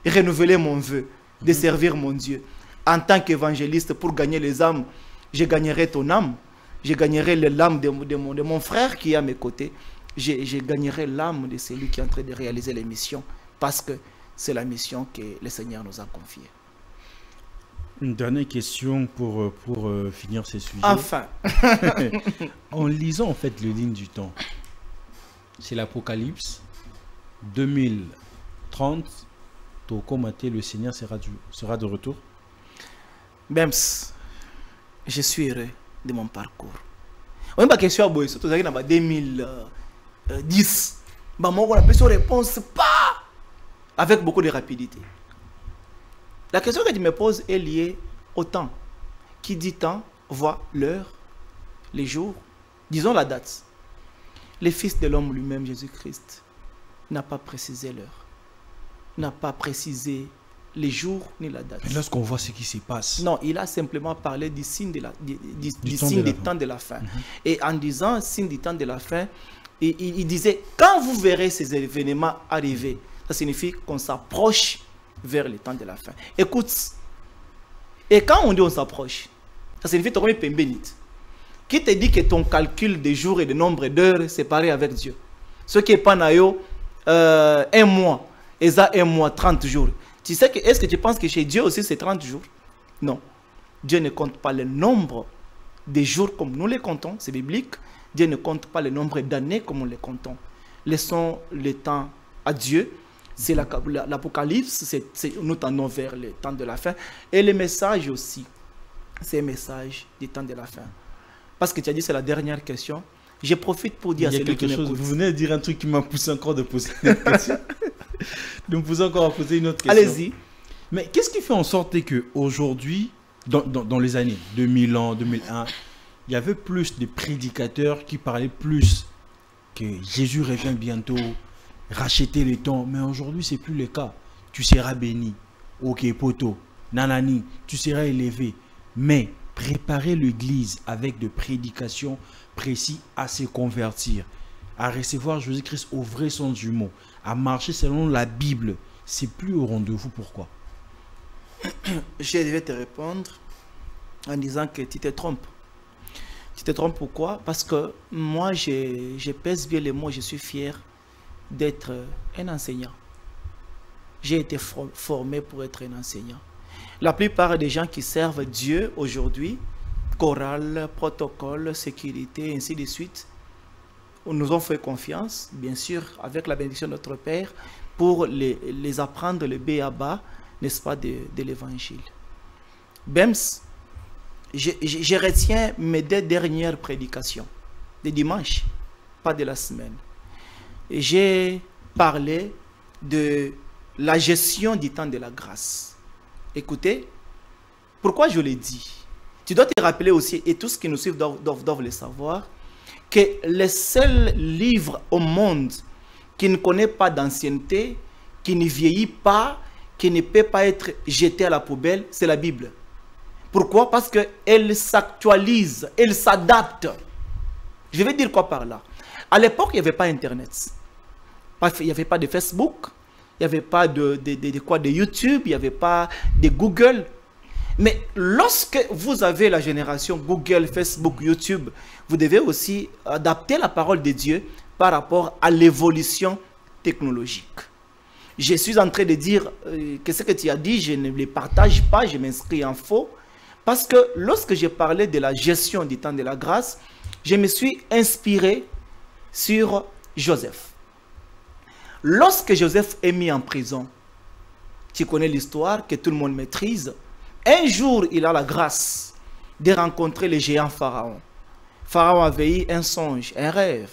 renouveler mon vœu de servir mon Dieu en tant qu'évangéliste pour gagner les âmes, je gagnerai ton âme, je gagnerai l'âme de mon frère qui est à mes côtés, je gagnerai l'âme de celui qui est en train de réaliser les missions, parce que c'est la mission que le Seigneur nous a confiée. Une dernière question pour finir ces sujets. Enfin. En lisant en fait le ligne du temps, c'est l'Apocalypse 2030, le Seigneur sera de retour. Même, je suis heureux de mon parcours. On a une question à vous, surtout en 2010. Moi, on a une réponse pas avec beaucoup de rapidité. La question que tu me poses est liée au temps. Qui dit temps voit l'heure, les jours, disons la date. Le Fils de l'homme lui-même, Jésus-Christ, n'a pas précisé l'heure, n'a pas précisé les jours ni la date. Mais lorsqu'on voit ce qui se passe... Non, il a simplement parlé du signe du temps de la fin. Et en disant signe du temps de la fin, il disait, quand vous verrez ces événements arriver, ça signifie qu'on s'approche vers le temps de la fin. Écoute, et quand on dit on s'approche, ça signifie que tu es bénite. Qui te dit que ton calcul de jours et de nombre d'heures c'est pareil avec Dieu? Ce qui est pas naïo, un mois, et ça un mois, 30 jours. Tu sais que, est-ce que tu penses que chez Dieu aussi c'est 30 jours? Non. Dieu ne compte pas le nombre des jours comme nous les comptons, c'est biblique. Dieu ne compte pas le nombre d'années comme nous les comptons. Laissons le temps à Dieu. C'est l'Apocalypse, nous tendons vers le temps de la fin. Et le message aussi, c'est un message du temps de la fin. Parce que tu as dit c'est la dernière question. Je profite pour dire à celui qui m'écoute. Vous venez de dire un truc qui m'a poussé encore de poser une autre question. De me pousser encore à poser une autre question. Allez-y. Mais qu'est-ce qui fait en sorte qu'aujourd'hui, dans les années 2000 ans, 2001, il y avait plus de prédicateurs qui parlaient plus que Jésus revient bientôt, racheter les temps. Mais aujourd'hui, ce n'est plus le cas. Tu seras béni. Ok, poto. Nanani, tu seras élevé. Mais préparer l'église avec des prédications précises à se convertir, à recevoir Jésus-Christ au vrai sens du mot, à marcher selon la Bible, c'est plus au rendez-vous. Pourquoi? Je vais te répondre en disant que tu te trompes. Tu te trompes pourquoi? Parce que moi, je pèse bien les mots, je suis fier d'être un enseignant. J'ai été formé pour être un enseignant. La plupart des gens qui servent Dieu aujourd'hui, chorale, protocole, sécurité, ainsi de suite, nous ont fait confiance, bien sûr, avec la bénédiction de notre Père, pour les apprendre le B.A.B.A., n'est-ce pas, de l'évangile. Bems, je retiens mes 2 dernières prédications, de dimanche, pas de la semaine. J'ai parlé de la gestion du temps de la grâce. Écoutez, pourquoi je l'ai dit? Tu dois te rappeler aussi, et tous ceux qui nous suivent doivent le savoir, que le seul livre au monde qui ne connaît pas d'ancienneté, qui ne vieillit pas, qui ne peut pas être jeté à la poubelle, c'est la Bible. Pourquoi? Parce qu'elle s'actualise, elle s'adapte. Je vais dire quoi par là? À l'époque, il n'y avait pas Internet. Il n'y avait pas de Facebook, il n'y avait pas de YouTube, il n'y avait pas de Google. Mais lorsque vous avez la génération Google, Facebook, YouTube, vous devez aussi adapter la parole de Dieu par rapport à l'évolution technologique. Je suis en train de dire que ce que tu as dit, je ne le partage pas, je m'inscris en faux. Parce que lorsque j'ai parlé de la gestion du temps de la grâce, je me suis inspiré sur Joseph. Lorsque Joseph est mis en prison, tu connais l'histoire que tout le monde maîtrise. Un jour, il a la grâce de rencontrer le géant Pharaon. Pharaon avait eu un songe, un rêve.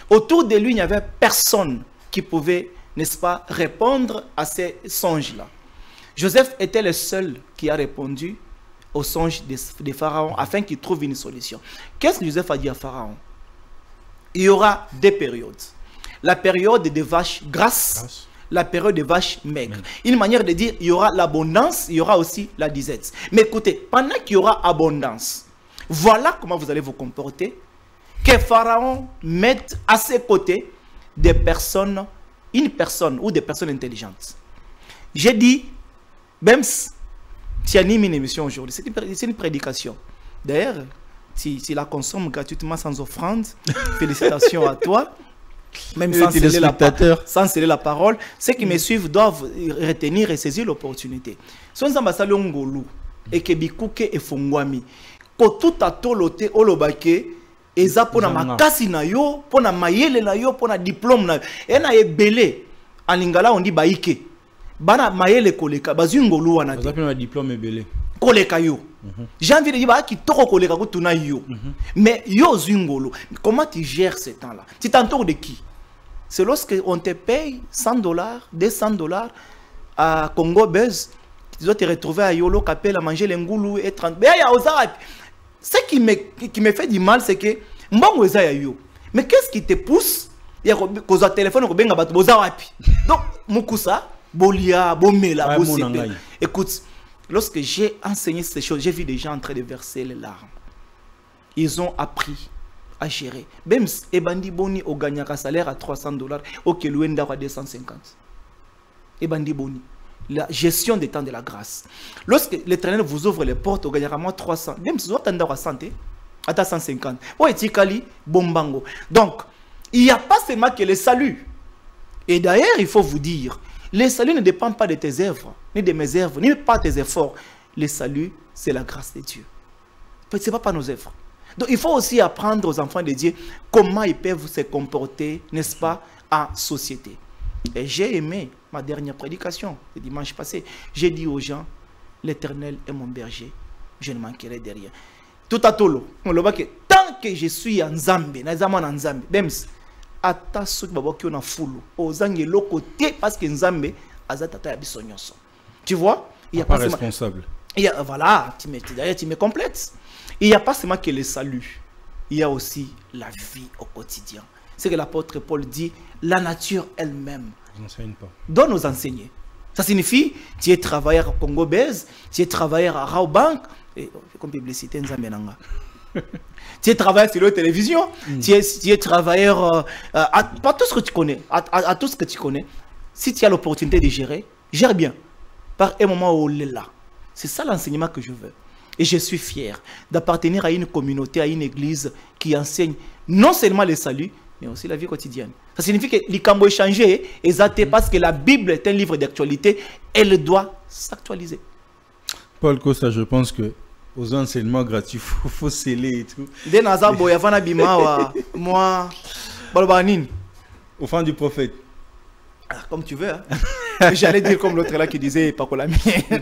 Autour de lui, il n'y avait personne qui pouvait, n'est-ce pas, répondre à ces songes-là. Joseph était le seul qui a répondu au songe de Pharaon afin qu'il trouve une solution. Qu'est-ce que Joseph a dit à Pharaon? Il y aura 2 périodes. La période des vaches grasses, la période des vaches maigres. Une manière de dire, il y aura l'abondance, il y aura aussi la disette. Mais écoutez, pendant qu'il y aura abondance, voilà comment vous allez vous comporter. Que Pharaon mette à ses côtés des personnes, une personne ou des personnes intelligentes. J'ai dit, Bems, tu animes une émission aujourd'hui. C'est une prédication. D'ailleurs, tu la consommes gratuitement sans offrande. Félicitations à toi. Même sans sceller la parole, ceux qui me suivent doivent retenir et saisir l'opportunité. Si on s'ambassale ngolu et que bikuke e fongwami, ko tout a tolote olobake eza pona makasi na yo, pona mayele na yo, pona diplôme na yo. Et na ebele en lingala on dit baike. Bana mayele koleka bazu ngolu wana te. Baza pona diplôme ebele. Koleka yo. J'ai envie de dire bah qui toko koleka ko tuna yo. Mais yo zungolo, comment tu gères ce temps-là? Tu t'entoures de qui? C'est lorsque on te paye $100, $200 à Congo Buzz, tu dois te retrouver à Yolo Capel à manger les ngoulou et 30. Ce qui me fait du mal, c'est que mais qu'est-ce qui te pousse? Il y a un téléphone donc Mukusa, Bolia, Bomela, écoute, lorsque j'ai enseigné ces choses, j'ai vu des gens en train de verser les larmes. Ils ont appris à gérer. Bems et Bandi Boni au gagnaka salaire à $300, au Keluenda à 250. Et Bandi Boni. La gestion des temps de la grâce. Lorsque l'Éternel vous ouvre les portes, au gagnaka moins 300. Bems, vous avez à santé, à 150. Oh, et Tikali, Bombango. Donc, il n'y a pas seulement que le salut. Et d'ailleurs, il faut vous dire, le salut ne dépend pas de tes œuvres, ni de mes œuvres, ni pas de tes efforts. Le salut, c'est la grâce de Dieu. Ce n'est pas par nos œuvres. Donc il faut aussi apprendre aux enfants de Dieu comment ils peuvent se comporter, n'est-ce pas, en société. Et j'ai aimé ma dernière prédication, le dimanche passé. J'ai dit aux gens, l'Éternel est mon berger, je ne manquerai de rien. Tout à tolo, on le voit que tant que je suis en Zambie, même ata ceux qui ont foulou, aux angelo côté parce que Nzambe azatata ya bisonyonso. Tu vois, il y a pas responsable. Voilà, tu me complètes. Il n'y a pas seulement que le salut, il y a aussi la vie au quotidien. C'est que l'apôtre Paul dit, la nature elle-même doit nous enseigner. Ça signifie, tu es travailleur à Congo Bez, tu es travailleur à Raobank, et comme publicité Nzambenanga. Tu es travailleur sur la télévision, tu es travailleur à tout ce que tu connais, à tout ce que tu connais. Si tu as l'opportunité de gérer, gère bien. Par un moment où on est là. C'est ça l'enseignement que je veux. Et je suis fier d'appartenir à une communauté, à une église qui enseigne non seulement le salut, mais aussi la vie quotidienne. Ça signifie que l'Ikambo est changé, parce que la Bible est un livre d'actualité, elle doit s'actualiser. Paul Costa, je pense que aux enseignements gratuits, il faut sceller et tout. Au fin du prophète. Comme tu veux. Hein. J'allais dire comme l'autre là qui disait Pakolami.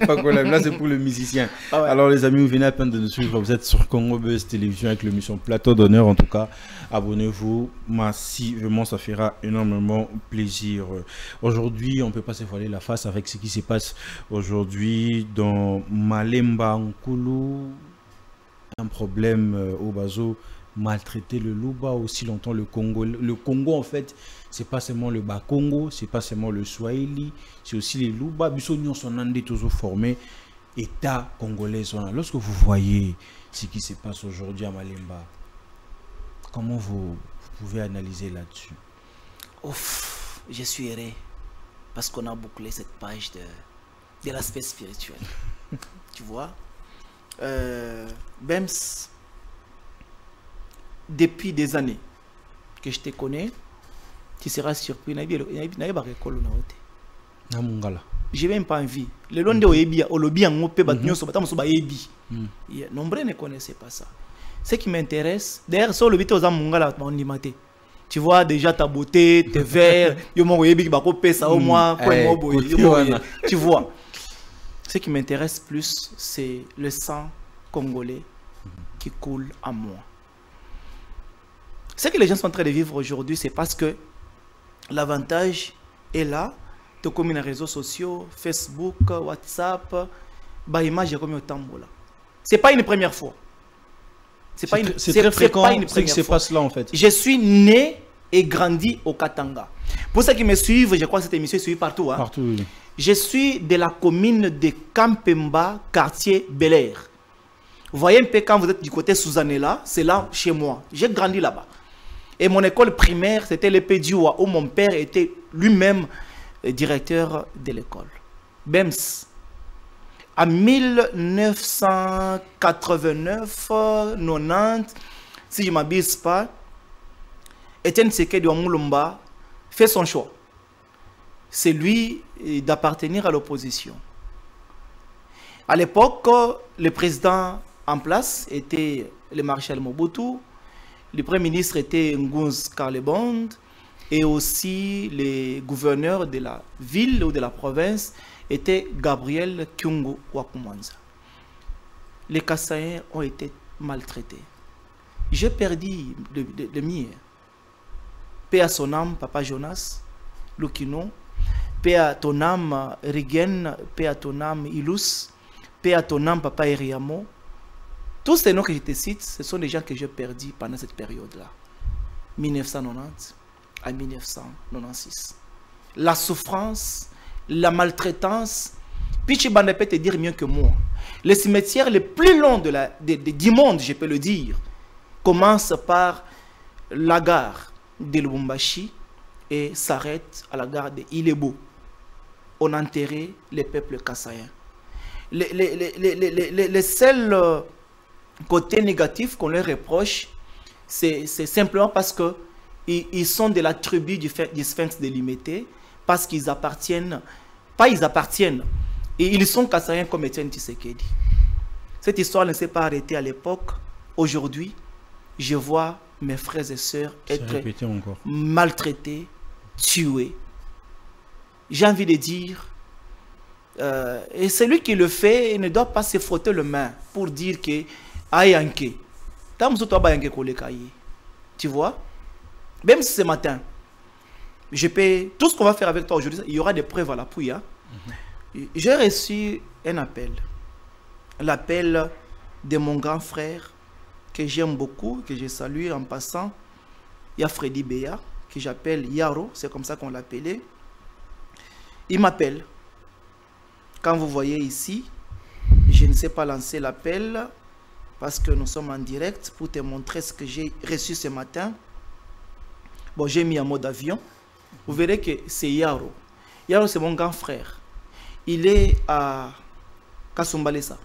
Pakolami, là c'est pour le musicien. Ah ouais. Alors les amis, vous venez à peine de nous suivre. Vous êtes sur Congo Buzz Télévision avec l'émission Plateau d'honneur. En tout cas, abonnez-vous massivement, ça fera énormément plaisir. Aujourd'hui, on ne peut pas se voiler la face avec ce qui se passe aujourd'hui dans Malemba Nkulu. Un problème au Bazo, maltraiter le Luba aussi longtemps le Congo. Le Congo en fait, c'est pas seulement le Bas-Congo, c'est pas seulement le Swahili, c'est aussi les Luba. Bissonion sont toujours formés, État congolais. Lorsque vous voyez ce qui se passe aujourd'hui à Malemba, comment vous pouvez analyser là-dessus? Ouf, je suis heureux parce qu'on a bouclé cette page de l'aspect spirituel. Tu vois, Bems, depuis des années que je te connais, tu seras surpris. Je n'ai même pas envie. Le long de Oebia, Olobi en Ope, nombreux ne connaissaient pas ça. Ce qui m'intéresse, d'ailleurs, sur le vite aux Amungala, tu vois déjà ta beauté, tes verres, tu vois. Ce qui m'intéresse plus, c'est le sang congolais qui coule en moi. Ce que les gens sont en train de vivre aujourd'hui, c'est parce que l'avantage est là. Tu as comme les réseaux sociaux, Facebook, WhatsApp, image comme au tambola. Ce n'est pas une première fois. C'est très fréquent ce qui se passe là en fait. Je suis né et grandi au Katanga. Pour ceux qui me suivent, je crois que cette émission est suivie partout. Hein. Partout, oui. Je suis de la commune de Kampemba, quartier Bel Air. Vous voyez un peu quand vous êtes du côté Suzanella, c'est là chez moi. J'ai grandi là-bas. Et mon école primaire, c'était le Pédioua, où mon père était lui-même directeur de l'école. BEMS. En 1989, 90, si je ne m'abuse pas, Etienne Tshisekedi de Moulumba fait son choix. C'est lui d'appartenir à l'opposition. À l'époque, le président en place était le maréchal Mobutu, le premier ministre était Ngouz Karlebond et aussi les gouverneurs de la ville ou de la province était Gabriel Kyungu Wakumanza. Les Kassaïens ont été maltraités. J'ai perdu le mien. Paix à son âme, Papa Jonas, Lukino. Paix à ton âme, Rigen. Paix à ton âme, Ilus. Paix à ton âme, Papa Eriamo. Tous ces noms que je te cite, ce sont des gens que j'ai perdus pendant cette période-là. 1990 à 1996. La souffrance, la maltraitance. Pichibanda peut te dire mieux que moi. Le cimetière le plus long du monde, je peux le dire, commence par la gare de Lubumbashi et s'arrête à la gare de Ilebo. On enterrait les peuples kassaïens. Les seuls côtés négatifs qu'on leur reproche, c'est simplement parce que ils sont de la tribu du Sphinx de Limité, parce qu'ils appartiennent, pas ils appartiennent, et ils sont kassaïens comme Etienne Tshisekedi. Cette histoire ne s'est pas arrêtée à l'époque. Aujourd'hui, je vois mes frères et sœurs être maltraités, tués. J'ai envie de dire, et celui qui le fait, il ne doit pas se frotter le main pour dire que Ayanke. Tu vois? Même si ce matin, tout ce qu'on va faire avec toi aujourd'hui, il y aura des preuves à l'appui. Hein? J'ai reçu un appel. L'appel de mon grand frère, que j'aime beaucoup, que je salue en passant. Il y a Freddy Béa, que j'appelle Yaro, c'est comme ça qu'on l'appelait. Il m'appelle. Quand vous voyez ici, je ne sais pas lancer l'appel parce que nous sommes en direct pour te montrer ce que j'ai reçu ce matin. Bon, j'ai mis en mode avion. Vous verrez que c'est Yaro. Yaro, c'est mon grand frère. Il est à Kasumbalesa.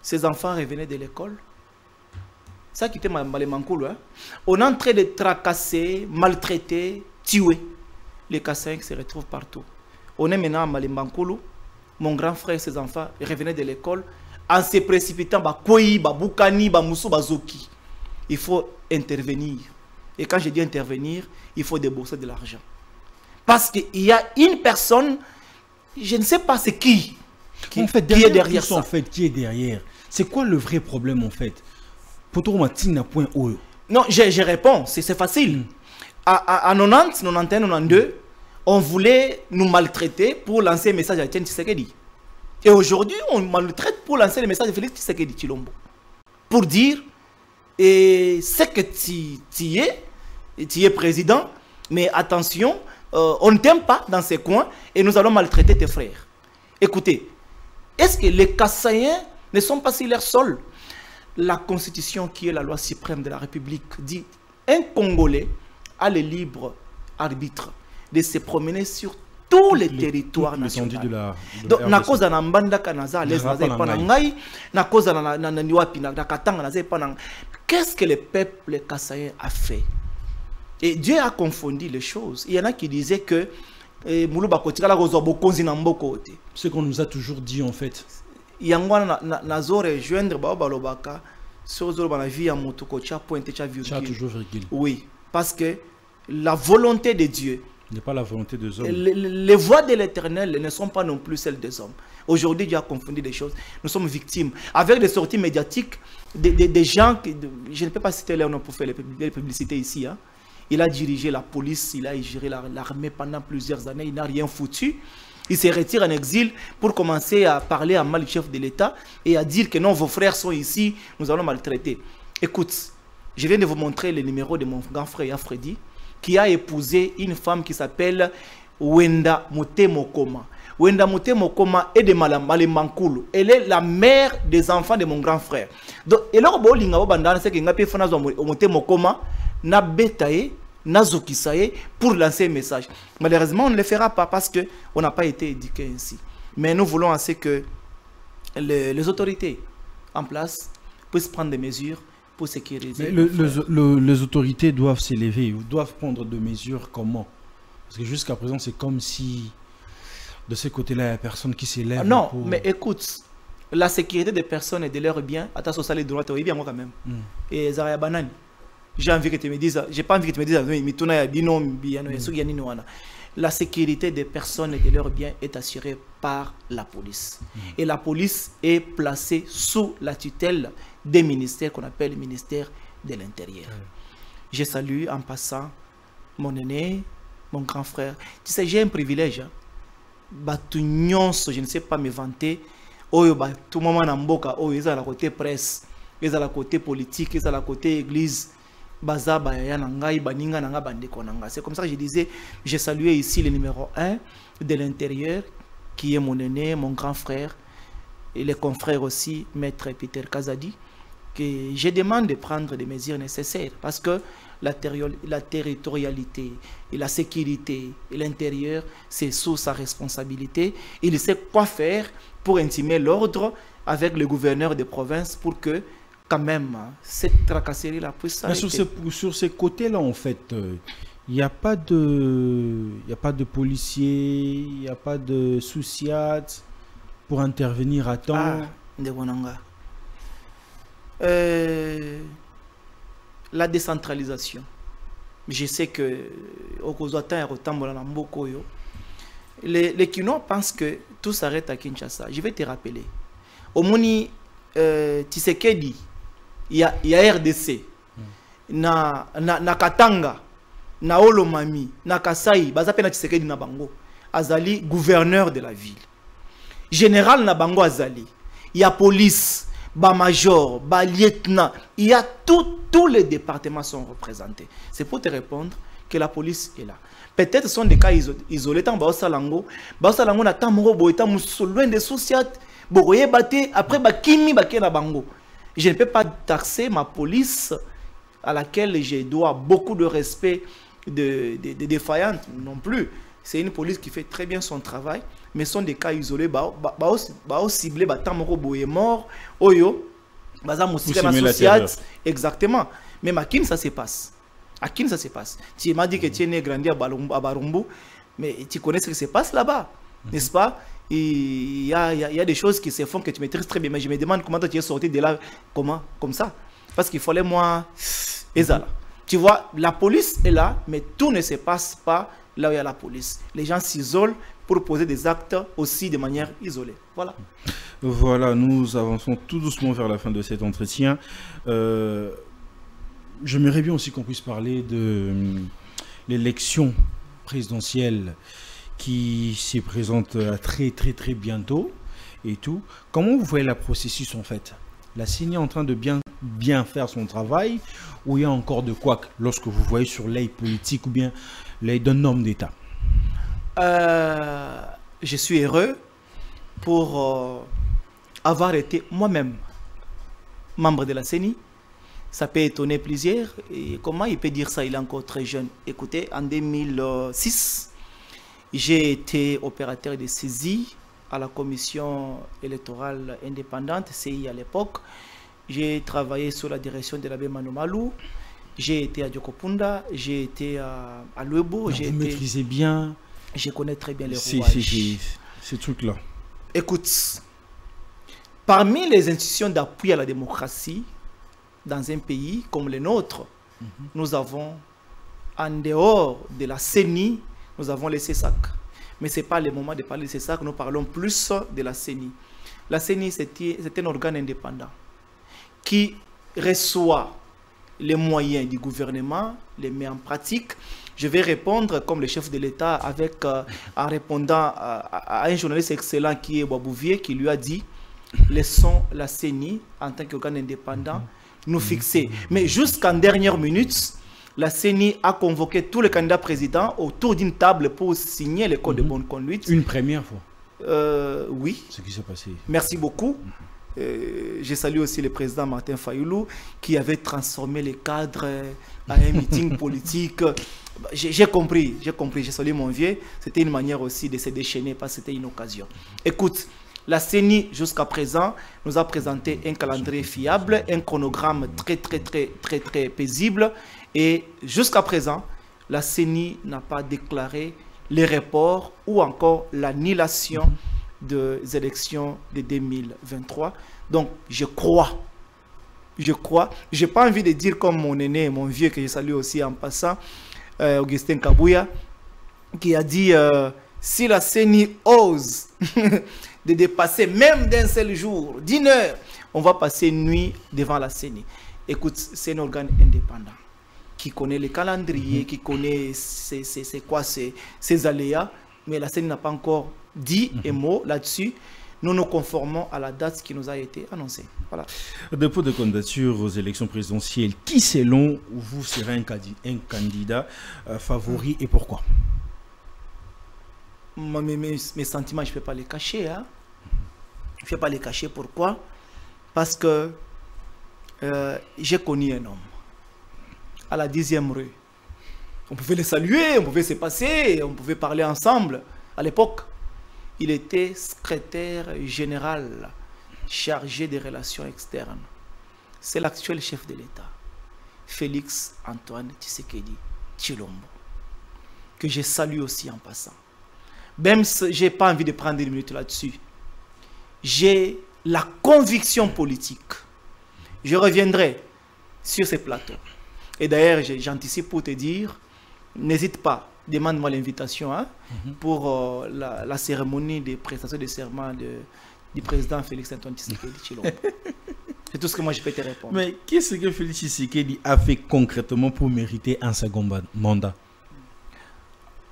Ses enfants revenaient de l'école. Ça qui était Malemankulu. Hein? On est en train de tracasser, maltraiter, tuer. Les Kassaïens se retrouvent partout. On est maintenant à Malemankulu. Mon grand frère et ses enfants revenaient de l'école en se précipitant. Il faut intervenir. Et quand je dis intervenir, il faut débourser de l'argent. Parce qu'il y a une personne, je ne sais pas c'est qui en fait, qui est derrière ça. En fait, qui est derrière? C'est quoi le vrai problème en fait? Non, je réponds, c'est facile. À 90, 91, 92, on voulait nous maltraiter pour lancer un message à Etienne Tshisekedi. Et aujourd'hui, on maltraite pour lancer le message de Félix Tshisekedi Tshilombo. Pour dire, c'est que tu es président, mais attention, on ne t'aime pas dans ces coins et nous allons maltraiter tes frères. Écoutez, est-ce que les Kassaïens ne sont pas sur leur sol? La Constitution, qui est la loi suprême de la République, dit un Congolais a le libre arbitre de se promener sur tous les territoires nationaux. Donc, qu'est-ce que le peuple kassaïen a fait? Et Dieu a confondu les choses. Il y en a qui disaient que ce qu'on nous a toujours dit en fait. Tu as toujours virgule. Oui, parce que la volonté de Dieu n'est pas la volonté des hommes. Les voies de l'Éternel ne sont pas non plus celles des hommes. Aujourd'hui, Dieu a confondu les choses. Nous sommes victimes. Avec des sorties médiatiques, des gens, je ne peux pas citer leur nom pour faire les publicités ici. Hein. Il a dirigé la police, il a géré l'armée pendant plusieurs années, il n'a rien foutu. Il se retire en exil pour commencer à parler à mal chef de l'État et à dire que non, vos frères sont ici, nous allons maltraiter. Écoute, je viens de vous montrer le numéro de mon grand frère Freddy, qui a épousé une femme qui s'appelle Wenda Mutemokoma. Wenda Mutemokoma est de Malemankulu. Elle est la mère des enfants de mon grand frère. Donc, et là, c'est que Mutemokoma n'a bétaillé, n'a zokisaye pour lancer un message. Malheureusement, on ne le fera pas parce qu'on n'a pas été éduqué ainsi. Mais nous voulons assez que les autorités en place puissent prendre des mesures pour sécuriser. Les autorités doivent s'élever, doivent prendre des mesures comment? Parce que jusqu'à présent, c'est comme si de ce côté-là, il n'y a personne qui s'élève. Non, mais écoute, la sécurité des personnes et de leurs biens, attention, ça les droits, tu bien moi quand même. Et Zara Banane. J'ai envie que tu me dises, j'ai pas envie que tu me dises, la sécurité des personnes et de leurs biens est assurée par la police. Et la police est placée sous la tutelle des ministères qu'on appelle le ministère de l'Intérieur. Je salue en passant mon aîné, mon grand frère. Tu sais, j'ai un privilège. Hein? Je ne sais pas me vanter. Tout le monde en boca, ils sont à la côté presse, ils sont à la côté politique, ils sont à la côté église. C'est comme ça que je disais, j'ai salué ici le numéro 1 de l'Intérieur, qui est mon aîné, mon grand frère, et les confrères aussi, Maître Peter Kazadi, que je demande de prendre des mesures nécessaires, parce que la territorialité et la sécurité et l'intérieur, c'est sous sa responsabilité. Il sait quoi faire pour intimer l'ordre avec le gouverneur de province pour que quand même, cette tracasserie-là puisse s'arrêter. Sur ces côtés-là, en fait, il n'y a pas de policiers, il n'y a pas de souciats pour intervenir à temps. La décentralisation. Je sais que les Kinois pensent que tout s'arrête à Kinshasa. Je vais te rappeler. Au Moni Tshisekedi, il y a RDC, na Katanga, na Olomami, na Kasai, bazape na Tshisekedi na Bango, Azali gouverneur de la ville. Général na Bango Azali. Il y a police, ba major, ba lieutenant, il y a tous les départements sont représentés. C'est pour te répondre que la police est là. Peut-être ce sont des cas isolés. Tant Baosalango na tamoro boita loin des sociétés. Boye baté après bakimi bakena bango. Je ne peux pas taxer ma police à laquelle je dois beaucoup de respect de défaillante non plus. C'est une police qui fait très bien son travail, mais ce sont des cas isolés. Bao ciblé batamoro boye mort. Oyo baza musika na société exactement. Mais à Kin ça se passe. À Kin ça se passe. Tu m'as dit que tu es né grandi à Barumbu, mais tu connais ce qui se passe là-bas, n'est-ce pas? Il y a des choses qui se font que tu maîtrises très bien, mais je me demande comment tu es sorti de là, comme ça. Parce qu'il fallait moi, Ezala. Tu vois, la police est là, mais tout ne se passe pas là où il y a la police. Les gens s'isolent pour poser des actes aussi de manière isolée. Voilà. Voilà, nous avançons tout doucement vers la fin de cet entretien. J'aimerais bien aussi qu'on puisse parler de l'élection présidentielle qui se présente très bientôt et tout. Comment vous voyez le processus en fait? La CENI est en train de bien faire son travail, ou il y a encore de quoi lorsque vous voyez sur l'œil politique ou bien l'œil d'un homme d'État? Je suis heureux pour avoir été moi-même membre de la CENI. Ça peut étonner plusieurs. Et comment il peut dire ça? Il est encore très jeune. Écoutez, en 2006, j'ai été opérateur de saisie à la commission électorale indépendante, CI à l'époque. J'ai travaillé sous la direction de l'abbé Manomalou. J'ai été à Diokopunda, j'ai été à Luebo. Vous maîtrisez bien. Je connais très bien les rouages. Ces trucs-là. Écoute, parmi les institutions d'appui à la démocratie, dans un pays comme le nôtre, nous avons, en dehors de la CENI, nous avons les CESAC. Mais ce n'est pas le moment de parler de CESAC, nous parlons plus de la CENI. La CENI, c'est un organe indépendant qui reçoit les moyens du gouvernement, les met en pratique. Je vais répondre comme le chef de l'État en répondant à un journaliste excellent qui est Boabouvier, qui lui a dit « Laissons la CENI en tant qu'organe indépendant nous fixer ». Mais jusqu'en dernière minute, la CENI a convoqué tous les candidats présidents autour d'une table pour signer les codes de bonne conduite. Une première fois. Oui. Ce qui s'est passé. Merci beaucoup. Je salue aussi le président Martin Fayoulou qui avait transformé les cadres à un meeting politique. J'ai compris, j'ai salué mon vieux. C'était une manière aussi de se déchaîner parce que c'était une occasion. Écoute, la CENI jusqu'à présent nous a présenté un calendrier fiable, un chronogramme très paisible. Et jusqu'à présent, la CENI n'a pas déclaré les reports ou encore l'annulation des élections de 2023. Donc, je crois, je n'ai pas envie de dire comme mon aîné, mon vieux, que je salue aussi en passant, Augustin Kabouya, qui a dit, si la CENI ose de dépasser même d'un seul jour, d'une heure, on va passer une nuit devant la CENI. Écoute, c'est un organe indépendant qui connaît les calendriers, qui connaît ces aléas, mais la CENI n'a pas encore dit un mot là-dessus. Nous nous conformons à la date qui nous a été annoncée. Voilà. Dépôt de candidature aux élections présidentielles, qui selon vous serait un candidat favori et pourquoi? Mes sentiments, je ne peux pas les cacher. Hein? Je ne peux pas les cacher. Pourquoi? Parce que j'ai connu un homme à la 10e rue. On pouvait le saluer, on pouvait se passer, on pouvait parler ensemble. À l'époque, il était secrétaire général chargé des relations externes. C'est l'actuel chef de l'État, Félix Antoine Tshisekedi Tshilombo, que je salue aussi en passant. Même si je n'ai pas envie de prendre une minute là-dessus, j'ai la conviction politique. Je reviendrai sur ces plateaux. Et d'ailleurs, j'anticipe pour te dire, n'hésite pas, demande-moi l'invitation hein, pour la cérémonie de prestation de serment du président Félix Antoine Tshisekedi Tshilombo. C'est tout ce que moi je peux te répondre. Mais qu'est-ce que Félix Tshisekedi a fait concrètement pour mériter un second mandat?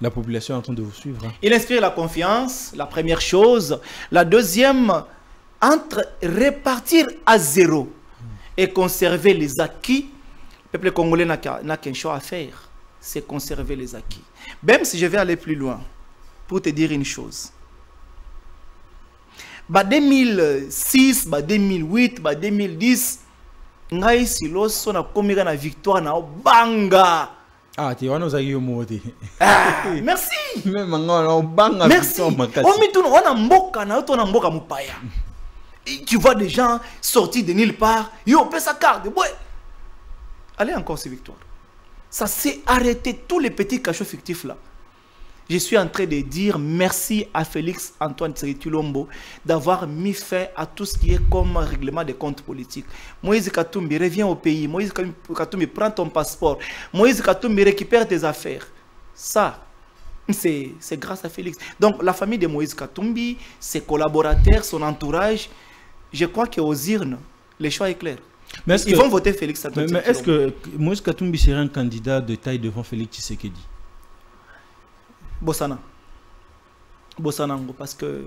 La population est en train de vous suivre. Hein? Il inspire la confiance, la première chose. La deuxième, entre répartir à zéro et conserver les acquis, le peuple congolais n'a qu'un choix à faire, c'est conserver les acquis. Même si je vais aller plus loin, pour te dire une chose. En 2006, 2008, 2010, ngai siloso na komika na victoire na banga. Ah, tu vois, nous avons dit. Merci. Même on banga. Merci. On a mboka na to na mboka mupaya. Tu vois des gens sortis de nulle part. Yo, paie sa carte. Ouais. Allez encore ces victoires. Ça s'est arrêté, tous les petits cachots fictifs là. Je suis en train de dire merci à Félix Antoine Tshisekedi Tshilombo d'avoir mis fin à tout ce qui est comme règlement des comptes politiques. Moïse Katumbi, reviens au pays. Moïse Katumbi, prends ton passeport. Moïse Katumbi, récupère tes affaires. Ça, c'est grâce à Félix. Donc, la famille de Moïse Katumbi, ses collaborateurs, son entourage, je crois qu'aux urnes, le choix est clair. Ils vont voter Félix Antoine Tshisekedi. Mais est-ce que Moïse Katumbi serait un candidat de taille devant Félix Tshisekedi? Bossana, parce que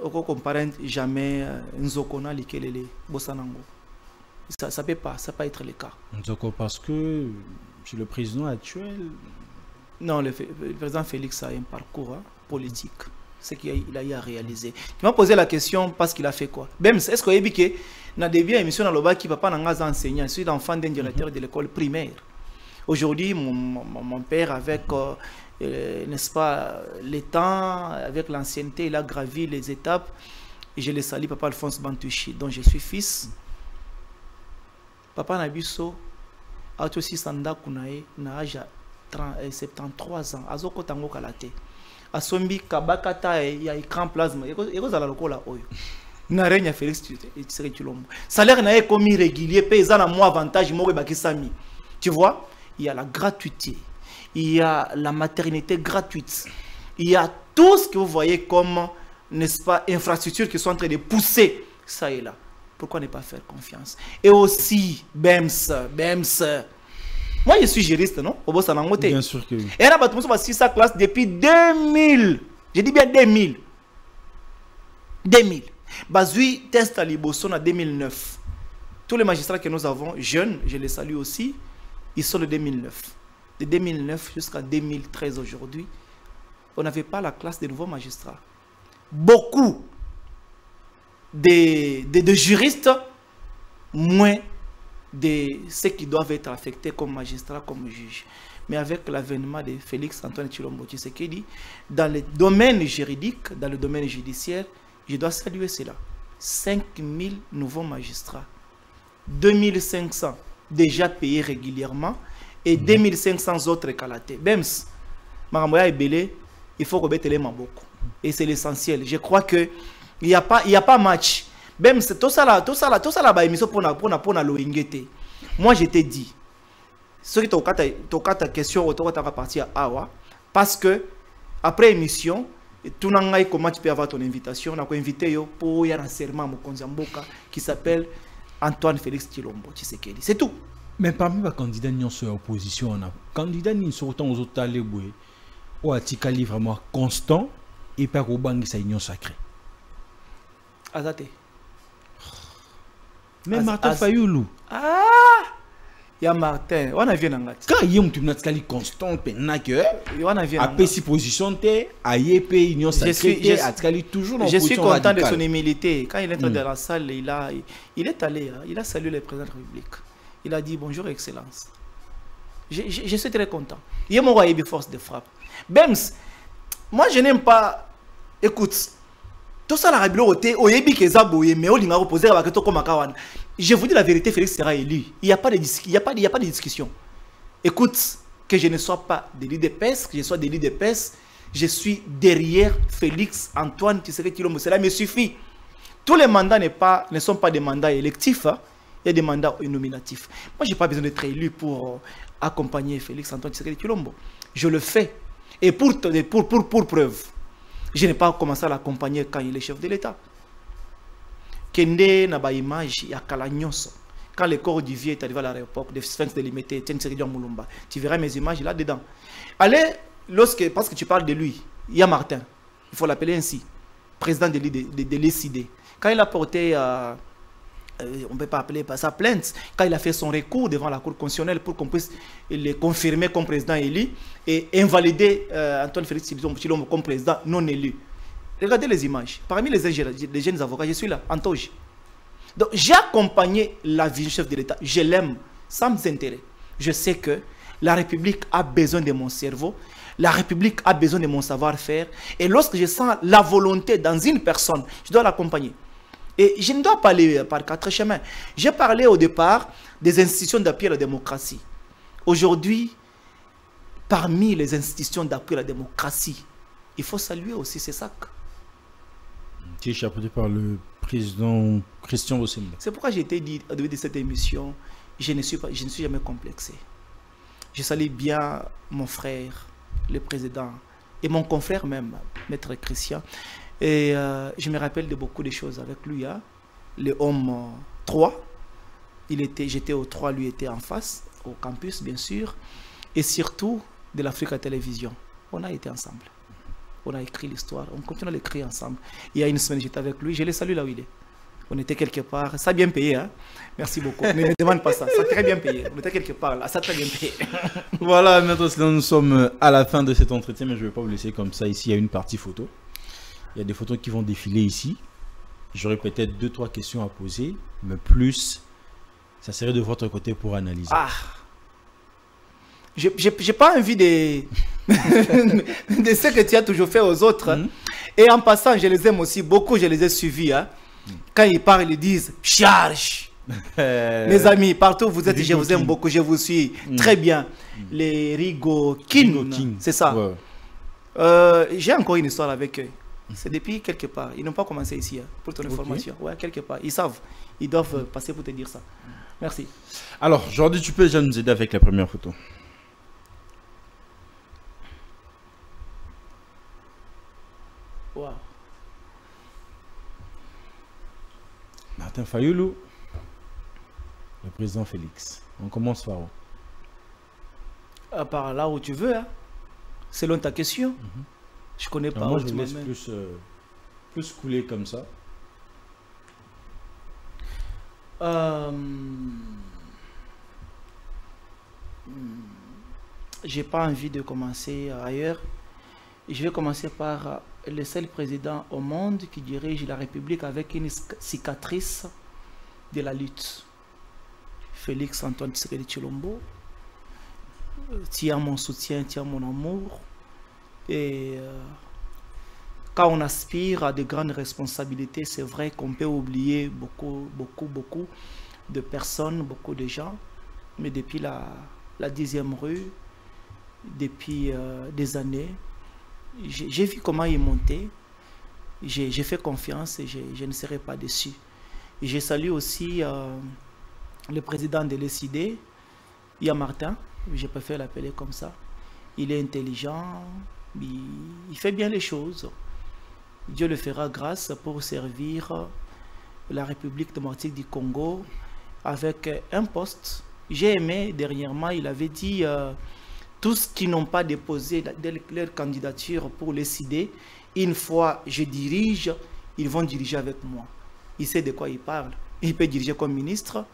on ne compare jamais Nzokona Likelele, Bossanango. Ça ne peut pas être le cas. Nzoko, parce que c'est le président actuel. Non, le président Félix a un parcours politique. C'est qu'il a eu à réaliser. Tu m'as posé la question parce qu'il a fait quoi? Même, est-ce que vous avez dit que dans des vieux émissions dans le bas qui papa n'a pas enseigné, je suis l'enfant d'un directeur de l'école primaire. Aujourd'hui, mon père, avec n'est-ce pas, le temps, avec l'ancienneté, il a gravi les étapes. Et je le salue, papa Alphonse Bantouchi, dont je suis fils. Papa Nabiso a aussi Sanda Kunae, na âge 73 ans. Azoko Tango Kalate. Asombi Kabakata, il y a écran plasma. Il y a lokola oyo. Na règne Félix Tshisekedi Tshilombo. Salaire n'a pas commis régulier, paysan à moi avantage, moi bakisami. Tu vois, il y a la gratuité. Il y a la maternité gratuite. Il y a tout ce que vous voyez comme, n'est-ce pas, infrastructures qui sont en train de pousser. Ça et là. Pourquoi ne pas faire confiance? Et aussi, BEMS. Moi, je suis juriste, non? Bien sûr que oui. Et là, je suis sa classe depuis 2000. Je dis bien 2000. 2000. Bazui test à Liboson en 2009. Tous les magistrats que nous avons, jeunes, je les salue aussi, ils sont de 2009. De 2009 jusqu'à 2013 aujourd'hui, on n'avait pas la classe des nouveaux magistrats. Beaucoup de juristes, moins de ceux qui doivent être affectés comme magistrats, comme juges. Mais avec l'avènement de Félix Antoine Tshilombo Tshisekedi, dans le domaine juridique, dans le domaine judiciaire, je dois saluer cela. 5000 nouveaux magistrats, 2500 déjà payés régulièrement, et 2500 autres calatés. Bems, Maramoya et Belé, il faut remettre les maboko. Et c'est l'essentiel. Je crois que il n'y a pas match. Bems, tout ça là, émission pour na loingete. Moi, je t'ai dit, ce qui t'a ta question, tu vas partir à Awa, parce que après émission, tout le monde comment tu peux avoir ton invitation. On a invité pour y avoir un serment qui s'appelle Antoine Félix Tshilombo Tshisekedi. C'est tout. Mais parmi les candidats qui sont en opposition, on a candidats qui sont autant aux autres taléboués, ou à Tikali vraiment constant, et par au bang sa union sacrée. Azate. Mais Martin Fayoulou. Ah! Il y a Martin. On a vu Nangati. Quand il y a un Tikali constant, on a vu à Pessi position, à Yépe union sacrée, à Tikali toujours en position. Je suis content de son humilité. Quand il est entré dans la salle, il est allé, il a salué le président de la République. Il a dit bonjour excellence. Je suis très content. Il y a mon roi force de frappe. Bems, moi je n'aime pas. Écoute, tout ça la réalité, je vous dis la vérité, Félix sera élu. Il n'y a pas de discussion. Écoute, que je ne sois pas délit de peste, que je sois délit de peste, je suis derrière Félix Antoine Tshisekedi Tshilombo. Cela me suffit. Tous les mandats ne sont pas des mandats électifs, hein. Il y a des mandats nominatifs. Moi, je n'ai pas besoin d'être élu pour accompagner Félix-Antoine Tshisekedi Tshilombo. Je le fais. Et pour preuve, je n'ai pas commencé à l'accompagner quand il est chef de l'État. Kende n'a pas image, il y a Kalagnos. Quand le corps du vieux est arrivé à l'aéroport de Sphinx délimité, tu verras mes images là-dedans. Allez, parce que tu parles de lui, il y a Martin, il faut l'appeler ainsi, président de l'ECD. Quand il a porté, on ne peut pas appeler sa plainte, quand il a fait son recours devant la Cour constitutionnelle pour qu'on puisse le confirmer comme président élu et invalider Antoine Félix Tshilombo comme président non élu. Regardez les images. Parmi les jeunes avocats, je suis là, Antoge. Donc, j'ai accompagné la vie du chef de l'État. Je l'aime sans intérêt. Je sais que la République a besoin de mon cerveau. La République a besoin de mon savoir-faire. Et lorsque je sens la volonté dans une personne, je dois l'accompagner. Et je ne dois pas aller par 4 chemins. J'ai parlé au départ des institutions d'appui à la démocratie. Aujourd'hui, parmi les institutions d'appui à la démocratie, il faut saluer aussi ces sacs. Qui est chapeauté par le président Christian Bosemba. C'est pourquoi j'ai été dit au début de cette émission, je ne suis jamais complexé. Je salue bien mon frère, le président, et mon confrère même, Maître Christian. Et je me rappelle de beaucoup de choses avec lui. Hein. Le homme 3, j'étais au 3, lui était en face, au campus bien sûr, et surtout de l'Afrique à télévision. On a été ensemble. On a écrit l'histoire, on continue à l'écrire ensemble. Il y a une semaine, j'étais avec lui, je l'ai salué là où il est. On était quelque part, ça a bien payé, hein? Merci beaucoup. Ne me demande pas ça, ça a très bien payé. On était quelque part là, ça a très bien payé. Voilà, maintenant nous sommes à la fin de cet entretien, mais je ne vais pas vous laisser comme ça. Ici, il y a une partie photo. Il y a des photos qui vont défiler ici. J'aurais peut-être 2-3 questions à poser, mais plus, ça serait de votre côté pour analyser. Ah! J'ai pas envie de ce que tu as toujours fait aux autres. Et en passant, je les aime aussi beaucoup, je les ai suivis. Hein. Quand ils parlent, ils disent « charge ». Mes amis, partout où vous êtes, je vous aime beaucoup, je vous suis très bien. Les Rigo King, c'est ça. Ouais. J'ai encore une histoire avec eux. C'est depuis quelque part. Ils n'ont pas commencé ici, hein, pour ton information. Ouais, quelque part. Ils savent. Ils doivent passer pour te dire ça. Merci. Alors, Jordi, tu peux déjà nous aider avec la première photo. Wow. Martin Fayoulou, le président Félix. On commence par où? Par là où tu veux, hein. Selon ta question. Je connais pas. Moi, je laisse plus couler comme ça. J'ai pas envie de commencer ailleurs. Je vais commencer par le seul président au monde qui dirige la République avec une cicatrice de la lutte. Félix-Antoine Tshisekedi Tshilombo. Tu as mon soutien, tu as mon amour. Et quand on aspire à de grandes responsabilités, c'est vrai qu'on peut oublier beaucoup de personnes, beaucoup de gens. Mais depuis la 10e rue, depuis des années, j'ai vu comment il montait. J'ai fait confiance et je ne serai pas déçu. Et je salue aussi le président de l'ECD, il y a Martin, je préfère l'appeler comme ça. Il est intelligent, il fait bien les choses. Dieu le fera grâce pour servir la République démocratique du Congo avec un poste. J'ai aimé dernièrement, il avait dit tous qui n'ont pas déposé leur candidature pour l'ECD, une fois je dirige, ils vont diriger avec moi. Il sait de quoi il parle. Il peut diriger comme ministre,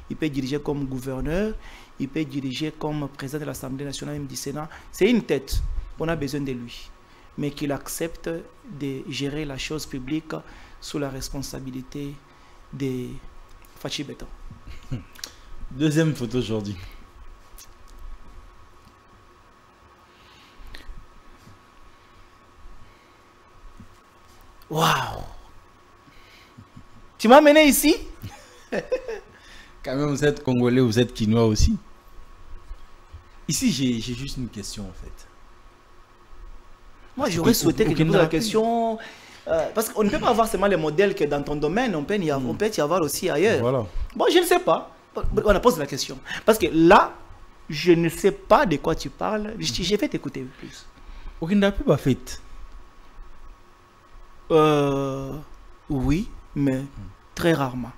il peut diriger comme gouverneur, il peut diriger comme président de l'Assemblée nationale, même du Sénat. C'est une tête, on a besoin de lui. Mais qu'il accepte de gérer la chose publique sous la responsabilité de Fachi Beton. Deuxième photo aujourd'hui. Waouh! Tu m'as amené ici? Quand même, vous êtes Congolais, vous êtes Quinois aussi. Ici, j'ai juste une question en fait. Moi, j'aurais souhaité que tu me poses la question. Parce qu'on ne peut pas avoir seulement les modèles que dans ton domaine, on peut y avoir aussi ailleurs. Voilà. Bon, je ne sais pas. On a posé la question. Parce que là, je ne sais pas de quoi tu parles. Je vais t'écouter plus. Ok, n'a pas fait. Oui, mais très rarement.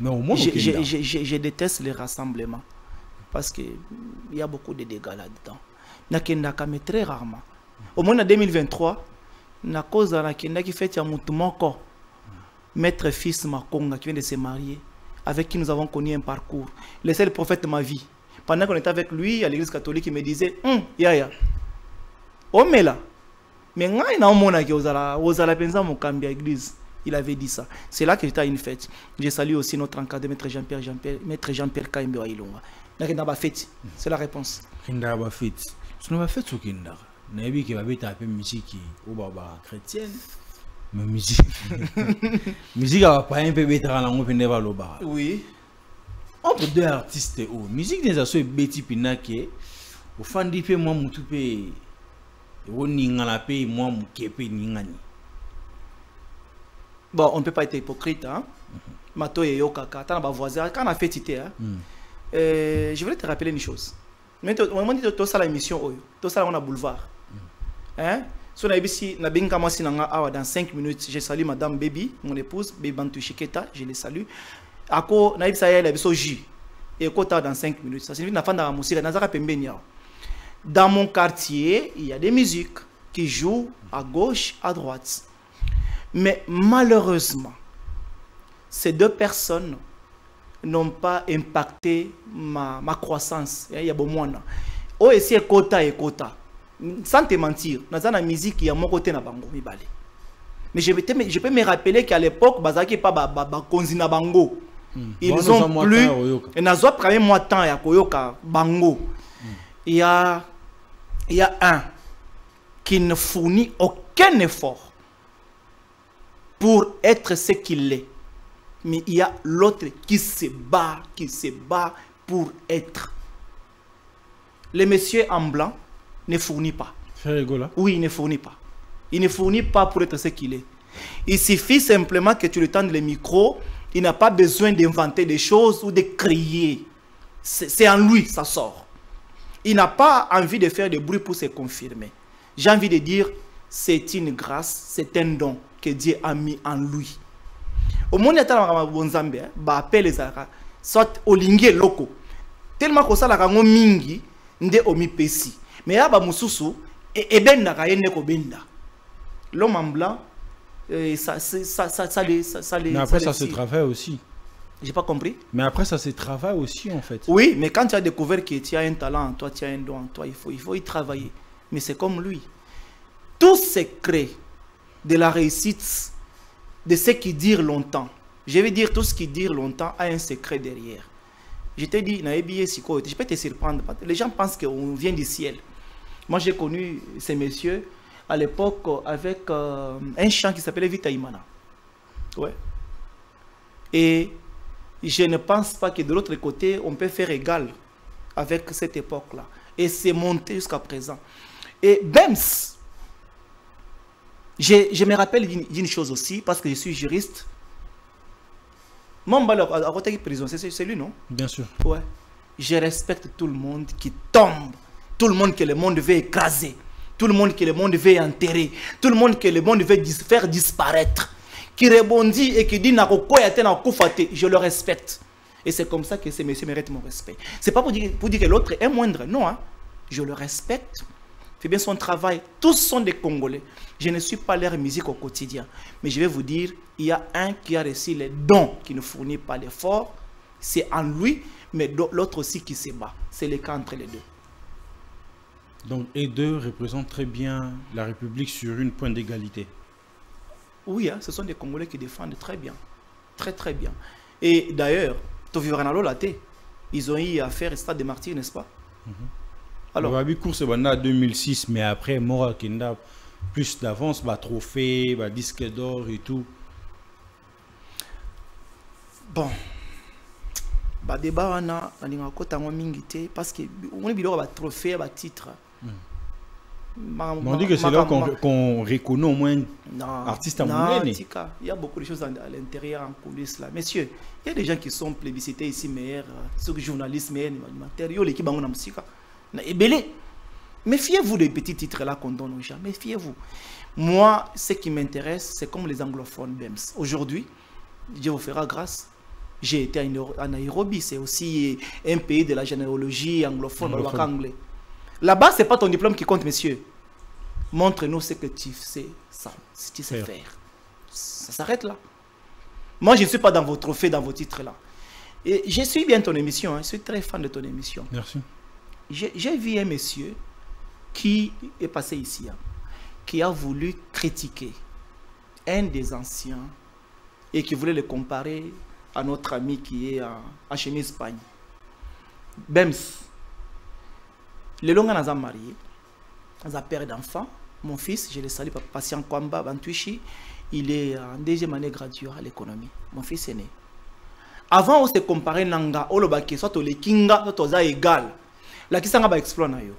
Mais au moins, je déteste les rassemblements. Parce qu'il y a beaucoup de dégâts là-dedans. Mais très rarement. Au moins en 2023, na cause de la qui fait maître fils Makonga qui vient de se marier, avec qui nous avons connu un parcours. Le seul prophète de ma vie. Pendant qu'on était avec lui à l'église catholique, il me disait Yaya, oh mais là, mais il avait dit ça. C'est là que j'étais à une fête. Je salue aussi notre encadré, maître Jean-Pierre Kaimbe Wailonga. C'est la réponse. Kinda fait. Ce n'est pas fait sur Kinda. Nabi qui va être un peu musique au baba chrétienne. Mais musique. Musique va pas un peu mettre en langue pendant le bar. Oui. Entre deux artistes ou musique des assos Betty Pinake au fan d'ipé moi mutupe oningala pe moi mukepe ningani. Bon, on ne peut pas être hypocrite hein. Mato et Yokaka, t'as un voisin quand on a fait titer hein. Je voulais te rappeler une chose. Mais on m'a dit que tout ça la émission tout ça on a boulevard. Hein? So na ibisi na binga mwasi nanga awa dans 5 minutes je salue madame Baby, mon épouse Bebantou Chiketa, je les salue. Ako na ibisa yele biso J. Et kota dans 5 minutes. Ça signifie na fanda la musique na zaka pembeni. Dans mon quartier, il y a des musiques qui jouent à gauche, à droite. Mais malheureusement, ces deux personnes n'ont pas impacté ma croissance. Il y a bon mois. Oh, et c'est quota et quota. Sans te mentir, dans la musique, il y a mon côté na bango. Mais je peux me rappeler qu'à l'époque, bazaki pas konzina bango. Ils ont plus. Et nazo premier mois temps ya koyoka bango. Il y a un qui ne fournit aucun effort pour être ce qu'il est. Mais il y a l'autre qui se bat pour être. Le monsieur en blanc ne fournit pas. Oui, il ne fournit pas. Il ne fournit pas pour être ce qu'il est. Il suffit simplement que tu lui tendes le micro. Il n'a pas besoin d'inventer des choses ou de crier. C'est en lui, ça sort. Il n'a pas envie de faire de bruit pour se confirmer. J'ai envie de dire, c'est une grâce, c'est un don que Dieu a mis en lui. Au monde, il y a des gens qui appellent les Arabes, soit au lingue loko. Tellement que ça, la rango mingi, nde omi pesi. Mais il y a des gens et ben na kayene ko benda. L'homme en blanc, ça les. Mais après, ça se travaille aussi. J'ai pas compris. Mais après, ça se travaille aussi, en fait. Oui, mais quand tu as découvert que tu as un talent en toi, tu as un don en toi, il faut y travailler. Mais c'est comme lui. Tout secret de la réussite, de ce qui dure longtemps, je vais dire tout ce qui dure longtemps a un secret derrière. Je t'ai dit, je peux te surprendre. Les gens pensent qu'on vient du ciel. Moi, j'ai connu ces messieurs à l'époque avec un chant qui s'appelait Vita Imana. Ouais. Et je ne pense pas que de l'autre côté, on peut faire égal avec cette époque-là. Et c'est monté jusqu'à présent. Et Bems, je me rappelle d'une chose aussi, parce que je suis juriste. Mon balor à côté de prison, c'est lui, non? Bien sûr. Ouais. Je respecte tout le monde qui tombe, tout le monde que le monde veut écraser, tout le monde que le monde veut enterrer, tout le monde que le monde veut faire disparaître, qui rebondit et qui dit je le respecte. Et c'est comme ça que ces messieurs méritent mon respect. C'est pas pour dire que l'autre est moindre, non. Hein? Je le respecte. Il fait bien son travail. Tous sont des Congolais. Je ne suis pas leur musique au quotidien. Mais je vais vous dire, il y a un qui a reçu les dons, qui ne fournit pas l'effort. C'est en lui, mais l'autre aussi qui se bat. C'est le cas entre les deux. Donc, et deux représentent très bien la République sur une pointe d'égalité. Oui, hein, ce sont des Congolais qui défendent très bien. Très, très bien. Et d'ailleurs, ils ont eu à faire Stade des Martyrs, n'est-ce pas? Alors, le course en 2006, mais après, Mora Kenda, plus d'avance, trophée, disque d'or et tout. Bon. Débat, on a parce que on a trophée, titre. On dit que c'est là qu'on reconnaît au moins artiste à non, il y a beaucoup de choses à l'intérieur, en coulisses là. Messieurs, il y a des gens qui sont plébiscités ici, meilleurs, ceux journalistes, meilleurs, animateurs, il y a l'équipe en musique. Méfiez-vous des petits titres là qu'on donne aux gens, méfiez-vous. Moi, ce qui m'intéresse, c'est comme les anglophones BEMS. Aujourd'hui, Dieu vous fera grâce. J'ai été à Nairobi, c'est aussi un pays de la généalogie anglophone, anglais. Là-bas, ce n'est pas ton diplôme qui compte, monsieur. Montre-nous ce que tu sais, si tu sais faire. Ça s'arrête là. Moi, je ne suis pas dans vos trophées, dans vos titres là. Et je suis bien ton émission, hein. Je suis très fan de ton émission. Merci. J'ai vu un monsieur qui est passé ici, hein, qui a voulu critiquer un des anciens et qui voulait le comparer à notre ami qui est à chemise Espagne. Bems. Le long a marié, a père d'enfant. Mon fils, je le salue, patient Kwamba Bantwishi, il est en deuxième année graduée à l'économie. Mon fils est né. Avant, on se comparait nanga, olobaki, soit le kinga, soit égal. La qui s'en explore na yo.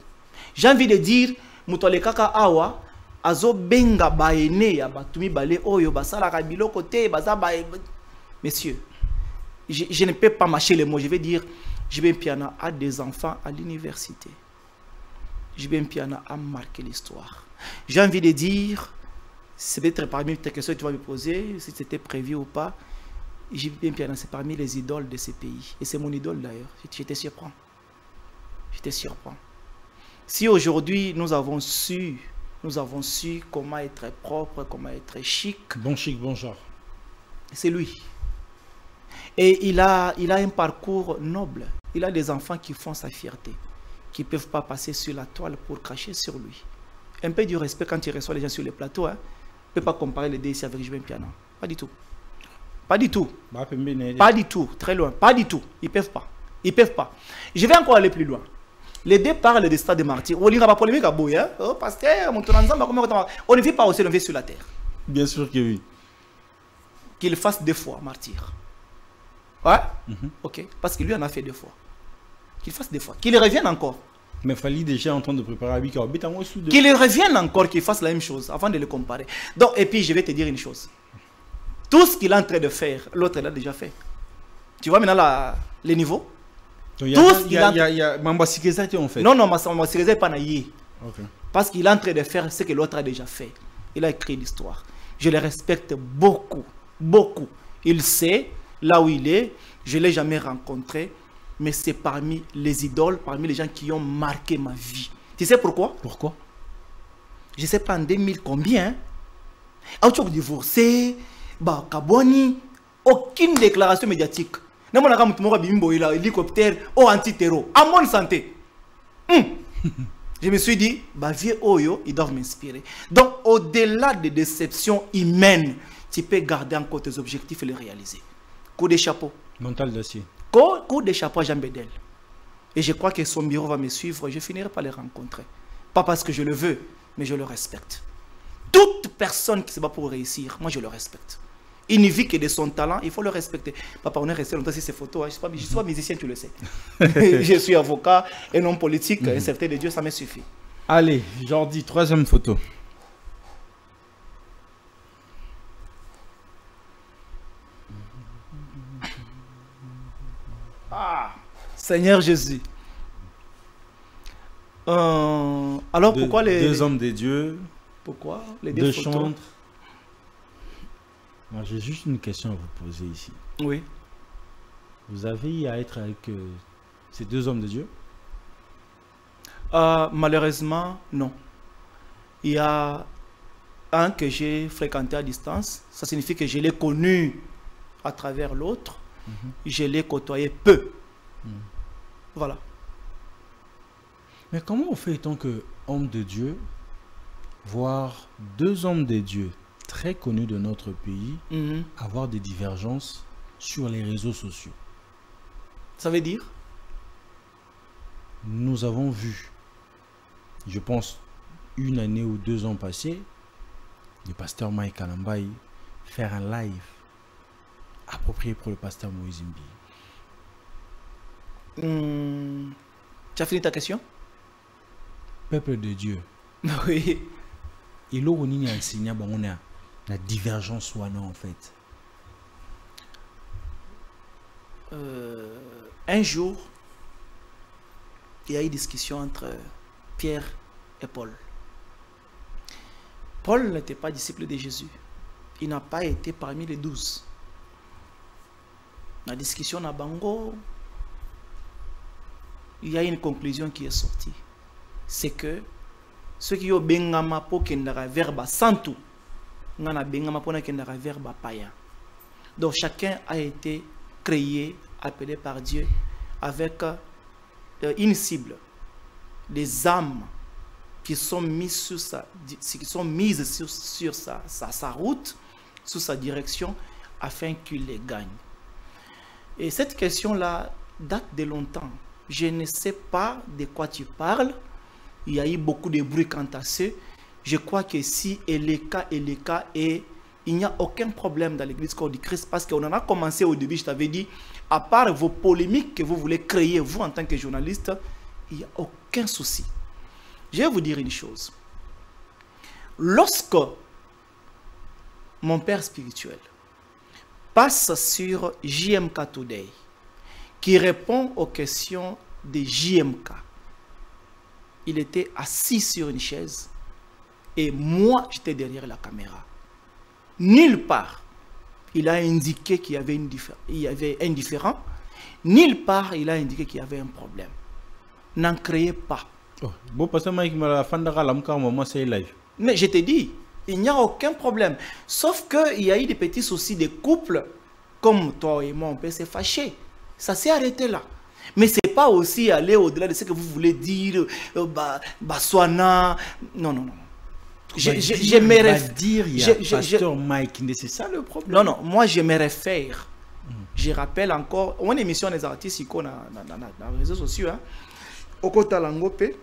J'ai envie de dire, mutole kaka awa, azo benga baene ya batumi bale oyo basala kabilo côté baza ba. Messieurs, je ne peux pas mâcher les mots. Je vais dire, je vais piano à des enfants à l'université. Je vais piano à marquer l'histoire. J'ai envie de dire, c'est peut-être parmi tes questions que tu vas me poser, si c'était prévu ou pas. Je vais piano, c'est parmi les idoles de ces pays. Et c'est mon idole d'ailleurs. Je te surprends. Je te surprends. Si aujourd'hui nous avons su comment être propre, comment être chic. Bon chic, bon genre. C'est lui. Et il a un parcours noble. Il a des enfants qui font sa fierté, qui ne peuvent pas passer sur la toile pour cracher sur lui. Un peu du respect quand il reçoit les gens sur les plateaux. Hein. On ne peut pas comparer les deux ici avec Jubin Piana. Pas du tout. Pas du tout. Pas du tout. Très loin. Pas du tout. Ils ne peuvent pas. Ils ne peuvent pas. Je vais encore aller plus loin. Les deux parlent des stades de martyrs. On ne vit pas aussi, on vit sur la terre. Bien sûr que oui. Qu'il fasse 2 fois martyr. Ouais? Ok. Parce qu'il lui en a fait 2 fois. Qu'il fasse 2 fois. Qu'il revienne encore. Mais Fali déjà en train de préparer à 8 heures. Qu'il revienne encore, qu'il fasse la même chose avant de le comparer. Donc, et puis je vais te dire une chose. Tout ce qu'il est en train de faire, l'autre l'a déjà fait. Tu vois maintenant les niveaux? Il y a Mamba Sikeza en fait. Non, Mamba Sikeza n'est pas naïe. Okay. Parce qu'il est en train de faire ce que l'autre a déjà fait. Il a écrit l'histoire. Je le respecte beaucoup, beaucoup. Il sait là où il est. Je ne l'ai jamais rencontré. Mais c'est parmi les idoles, parmi les gens qui ont marqué ma vie. Tu sais pourquoi? Pourquoi? Je ne sais pas en 2000 combien. Autre divorcé, Kaboni, aucune déclaration médiatique. Je hélicoptère ou anti-terreau. À mon santé. Je me suis dit, vieux Oyo, ils doivent m'inspirer. Donc, au-delà des déceptions humaines, tu peux garder encore tes objectifs et les réaliser. Coup de chapeau. Mental d'acier. Coup de chapeau à Jean Bédel. Et je crois que son bureau va me suivre. Je finirai par les rencontrer. Pas parce que je le veux, mais je le respecte. Toute personne qui se bat pour réussir, moi je le respecte. Il ne vit que de son talent, il faut le respecter. Papa, on est resté longtemps sur ces photos. Hein. Je suis musicien, tu le sais. Je suis avocat, un homme politique, un certain de Dieu, ça me suffit. Allez, Jordi, 3e photo. Ah, Seigneur Jésus. Alors pourquoi les... 2 hommes de Dieu. Pourquoi les 2 chantres. J'ai juste une question à vous poser ici. Oui. Vous avez à être avec ces 2 hommes de Dieu? Malheureusement, non. Il y a un que j'ai fréquenté à distance. Ça signifie que je l'ai connu à travers l'autre. Je l'ai côtoyé peu. Voilà. Mais comment on fait tant que homme de Dieu, voir 2 hommes de Dieu très connus de notre pays, avoir des divergences sur les réseaux sociaux? Ça veut dire? Nous avons vu, je pense, 1 année ou 2 ans passés, le pasteur Mike Kalambaï faire un live approprié pour le pasteur Moïse Mbi. Tu as fini ta question? Peuple de Dieu, Oui. Et là, on a enseigné, on a la divergence ou non, en fait. Un jour, il y a eu une discussion entre Pierre et Paul. Paul n'était pas disciple de Jésus. Il n'a pas été parmi les 12. La discussion à Bango, il y a une conclusion qui est sortie. C'est que ceux qui ont bengama po kendara verba santu, ngana bengama po na kendara verba païen. Donc chacun a été créé, appelé par Dieu avec une cible, des âmes qui sont mises sur sa route, sur sa direction, afin qu'il les gagne. Et cette question-là date de longtemps. Je ne sais pas de quoi tu parles. Il y a eu beaucoup de bruit quant à ça. Je crois que si et les cas, et il n'y a aucun problème dans l'église corps du Christ, parce qu'on en a commencé au début, je t'avais dit, à part vos polémiques que vous voulez créer, vous en tant que journaliste, il n'y a aucun souci. Je vais vous dire une chose. Lorsque mon père spirituel passe sur JMK Today, qui répond aux questions de JMK, il était assis sur une chaise et moi j'étais derrière la caméra. Nulle part il a indiqué qu'il y avait un différent, nulle part il a indiqué qu'il y avait un problème. N'en créez pas. Bon, parce que moi c'est live. Mais je te dis, il n'y a aucun problème. Sauf qu'il y a eu des petits soucis de couple, comme toi et moi on peut se fâcher. Ça s'est arrêté là. Mais ce n'est pas aussi aller au-delà de ce que vous voulez dire, Baswana. Non, non, non. J'aimerais dire, il y a pasteur Mike, c'est ça le problème. Non, non, moi je me réfère. Je rappelle encore, on a une émission des artistes dans les réseaux sociaux. Au côté de l'Angopé,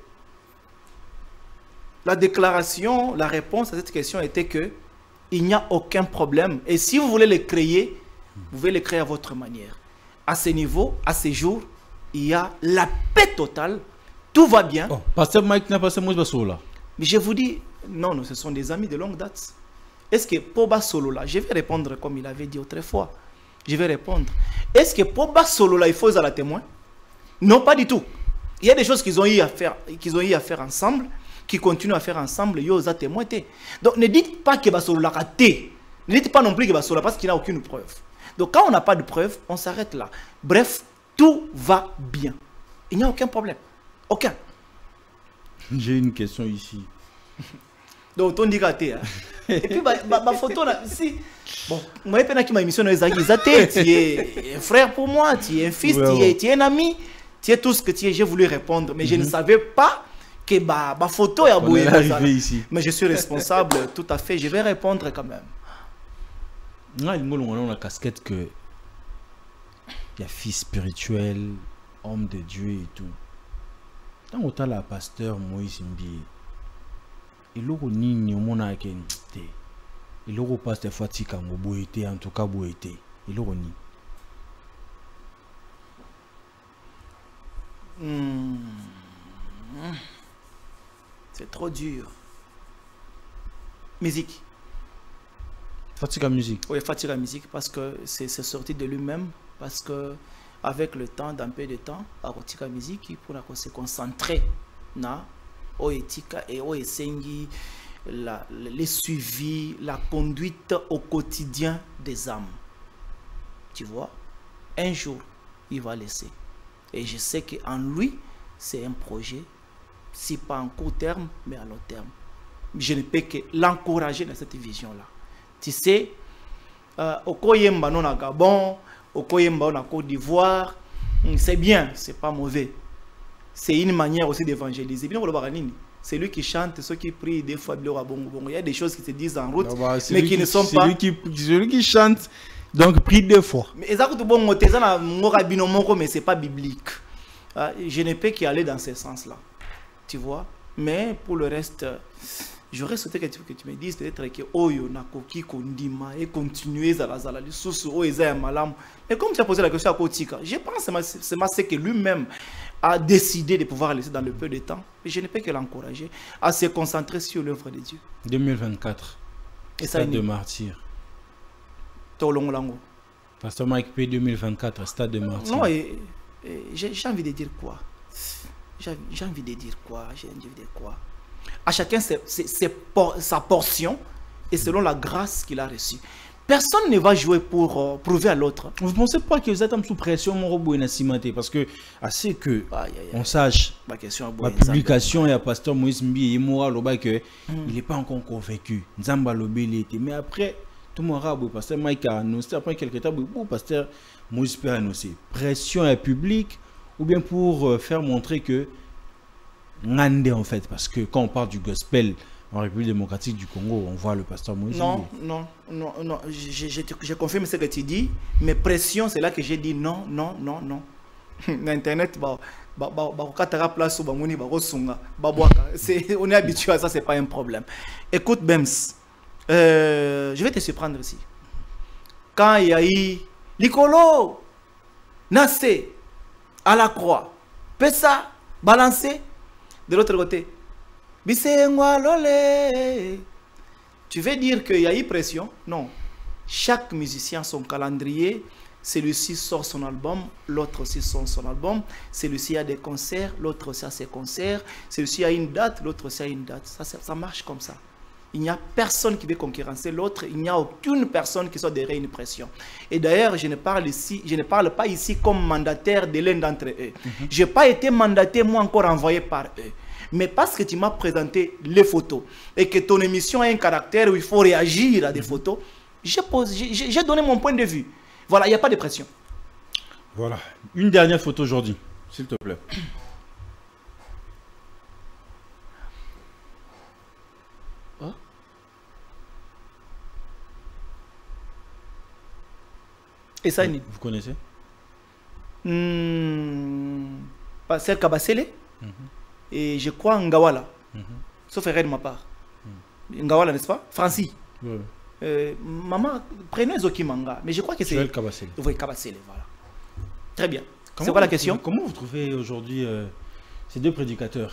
la déclaration, la réponse à cette question était que il n'y a aucun problème. Et si vous voulez le créer, vous pouvez le créer à votre manière. À ce niveau, à ce jour, il y a la paix totale. Tout va bien. Oh, pasteur Mike n'a pas ce mot là. Mais je vous dis, non, non, ce sont des amis de longue date. Est-ce que Poba Solo là, je vais répondre comme il avait dit autrefois. Je vais répondre. Est-ce que Poba Solo là, il faut la témoin? Non, pas du tout. Il y a des choses qu'ils ont eu à faire, ensemble, qui continuent à faire ensemble, ils ont témoin. Donc ne dites pas que Basolo l'a raté. Ne dites pas non plus que Basolo parce qu'il n'a aucune preuve. Donc quand on n'a pas de preuve, on s'arrête là. Bref, tout va bien. Il n'y a aucun problème. Aucun. J'ai une question ici. Donc on dit raté. Et puis ma photo là, si bon, moi je qui m'a émission tu es un frère pour moi, tu es un fils, tu es un ami, tu es tout ce que tu es. J'ai voulu répondre, mais je ne savais pas que ma photo est arrivée ici. Mais je suis responsable, tout à fait. Je vais répondre quand même. On a la casquette que il y a fils spirituel, homme de Dieu et tout. Tant autant la pasteur Moïse Mbi, il a ni au monde avec il a pasteur Fatika Moboité, en tout cas Boité, il a ni. C'est trop dur. Musique. Fatika musique. Oui, Fatika musique parce que c'est sorti de lui-même, parce que avec le temps, d'un peu de temps, à Fatika musique, pour se concentrer na oetika et oesengi les suivis, la conduite au quotidien des âmes. Tu vois, un jour, il va laisser. Et je sais qu'en lui, c'est un projet, si pas en court terme, mais à long terme. Je ne peux que l'encourager dans cette vision-là. Tu sais, au Koyemba, non à Gabon, au Koyemba, on a Côte d'Ivoire, c'est bien, c'est pas mauvais. C'est une manière aussi d'évangéliser. C'est lui qui chante, ceux qui prient des fois, il y a des choses qui se disent en route, mais qui ne sont pas... C'est lui qui chante, donc prie deux fois. Mais c'est pas biblique. Je ne peux qu'y aller dans ce sens-là. Tu vois? Mais pour le reste, j'aurais souhaité que tu me dises peut-être que Oyo Nakoki Kondima et continuer à la sous Malam. Mais comme tu as posé la question à Kotika, je pense que c'est que lui-même a décidé de pouvoir laisser dans le peu de temps. Et je ne peux que l'encourager à se concentrer sur l'œuvre de Dieu. 2024. Et ça, Stade de martyr. Tolongolango. Pasteur Mike P 2024, stade de martyr. Non, j'ai envie de dire quoi? J'ai envie de dire quoi? J'ai envie de dire quoi? À chacun sa portion et selon la grâce qu'il a reçue. Personne ne va jouer pour prouver à l'autre. Vous ne pensez pas que vous êtes sous pression, mon robot est parce que, assez que on sache, ma publication et à Pasteur Moïse Mbi et moi, il n'est pas encore convaincu. Nzamba l'obélité. Mais après, tout le monde Pasteur Mike a annoncé, après quelques temps, Pasteur Moïse peut annoncer. Pression est publique, ou bien pour faire montrer que Ngande en fait, parce que quand on parle du gospel en République démocratique du Congo, on voit le pasteur Moïse. Non, je confirme ce que tu dis, mais pression, c'est là que j'ai dit non. Internet, on est habitué à ça, c'est pas un problème. Écoute, Bems, je vais te surprendre ici. Quand il y a eu Licolo, Nassé, à la croix, Pessa, balancé, de l'autre côté. Tu veux dire qu'il y a eu pression? Non. Chaque musicien a son calendrier. Celui-ci sort son album, l'autre aussi sort son album. Celui-ci a des concerts, l'autre aussi a ses concerts. Celui-ci a une date, l'autre aussi a une date. Ça marche comme ça. Il n'y a personne qui veut concurrencer l'autre. Il n'y a aucune personne qui soit derrière une pression. Et d'ailleurs, je ne parle pas ici comme mandataire de l'un d'entre eux. Je n'ai pas été mandaté, moi encore envoyé par eux. Mais parce que tu m'as présenté les photos et que ton émission a un caractère où il faut réagir à des photos, j'ai donné mon point de vue. Voilà, il n'y a pas de pression. Voilà. Une dernière photo aujourd'hui, s'il te plaît. Et ça, vous connaissez? Pasteur Kabasele. Et je crois Ngawala. Sauf erreur de ma part. Ngawala, n'est-ce pas? Francis. Maman, prenez Zoki Manga. Mais je crois que c'est... Joël Kabasele. Oui, Kabasele, voilà. Très bien. C'est quoi la question? Comment vous trouvez aujourd'hui ces deux prédicateurs?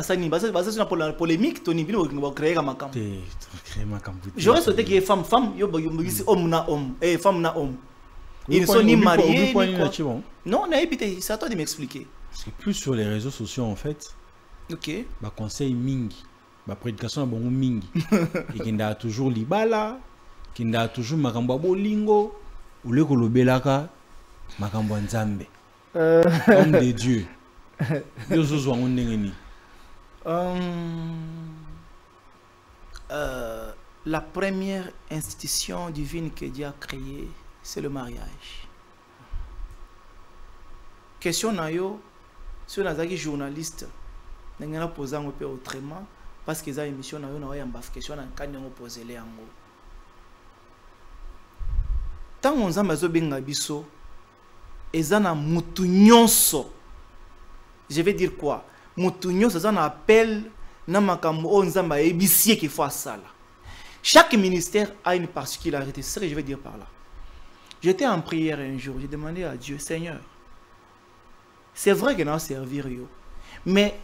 C'est une polémique. J'aurais souhaité qu'il y ait femme, homme na homme. Et femme na homme. Ils ne sont ni mariés, ni quoi. Non, c'est à toi de m'expliquer. Parce que plus sur les réseaux sociaux, en fait, ok. Conseil mingi, prédication bon mingi, et qui n'a toujours libala, qui n'a toujours makambo bolingo, ou le kolobelaka, makambo nzambe. Homme de Dieu. Yozo on n'engeni. La première institution divine que Dieu a créée, c'est le mariage. Question nayo. Si on a des journalistes, on a posé un peu autrement parce qu'ils ont une émission, on a une question quand on a posé les angles. Tant on a mazo benga biso, ezana mutunyonso. Je vais dire quoi? Mutunyonso, ça appelle namakambo onzamba ebisier qu'il faut ça là. Chaque ministère a une particularité. C'est ce que je vais dire par là. J'étais en prière un jour, j'ai demandé à Dieu, Seigneur. C'est vrai que nous servir yo. Mais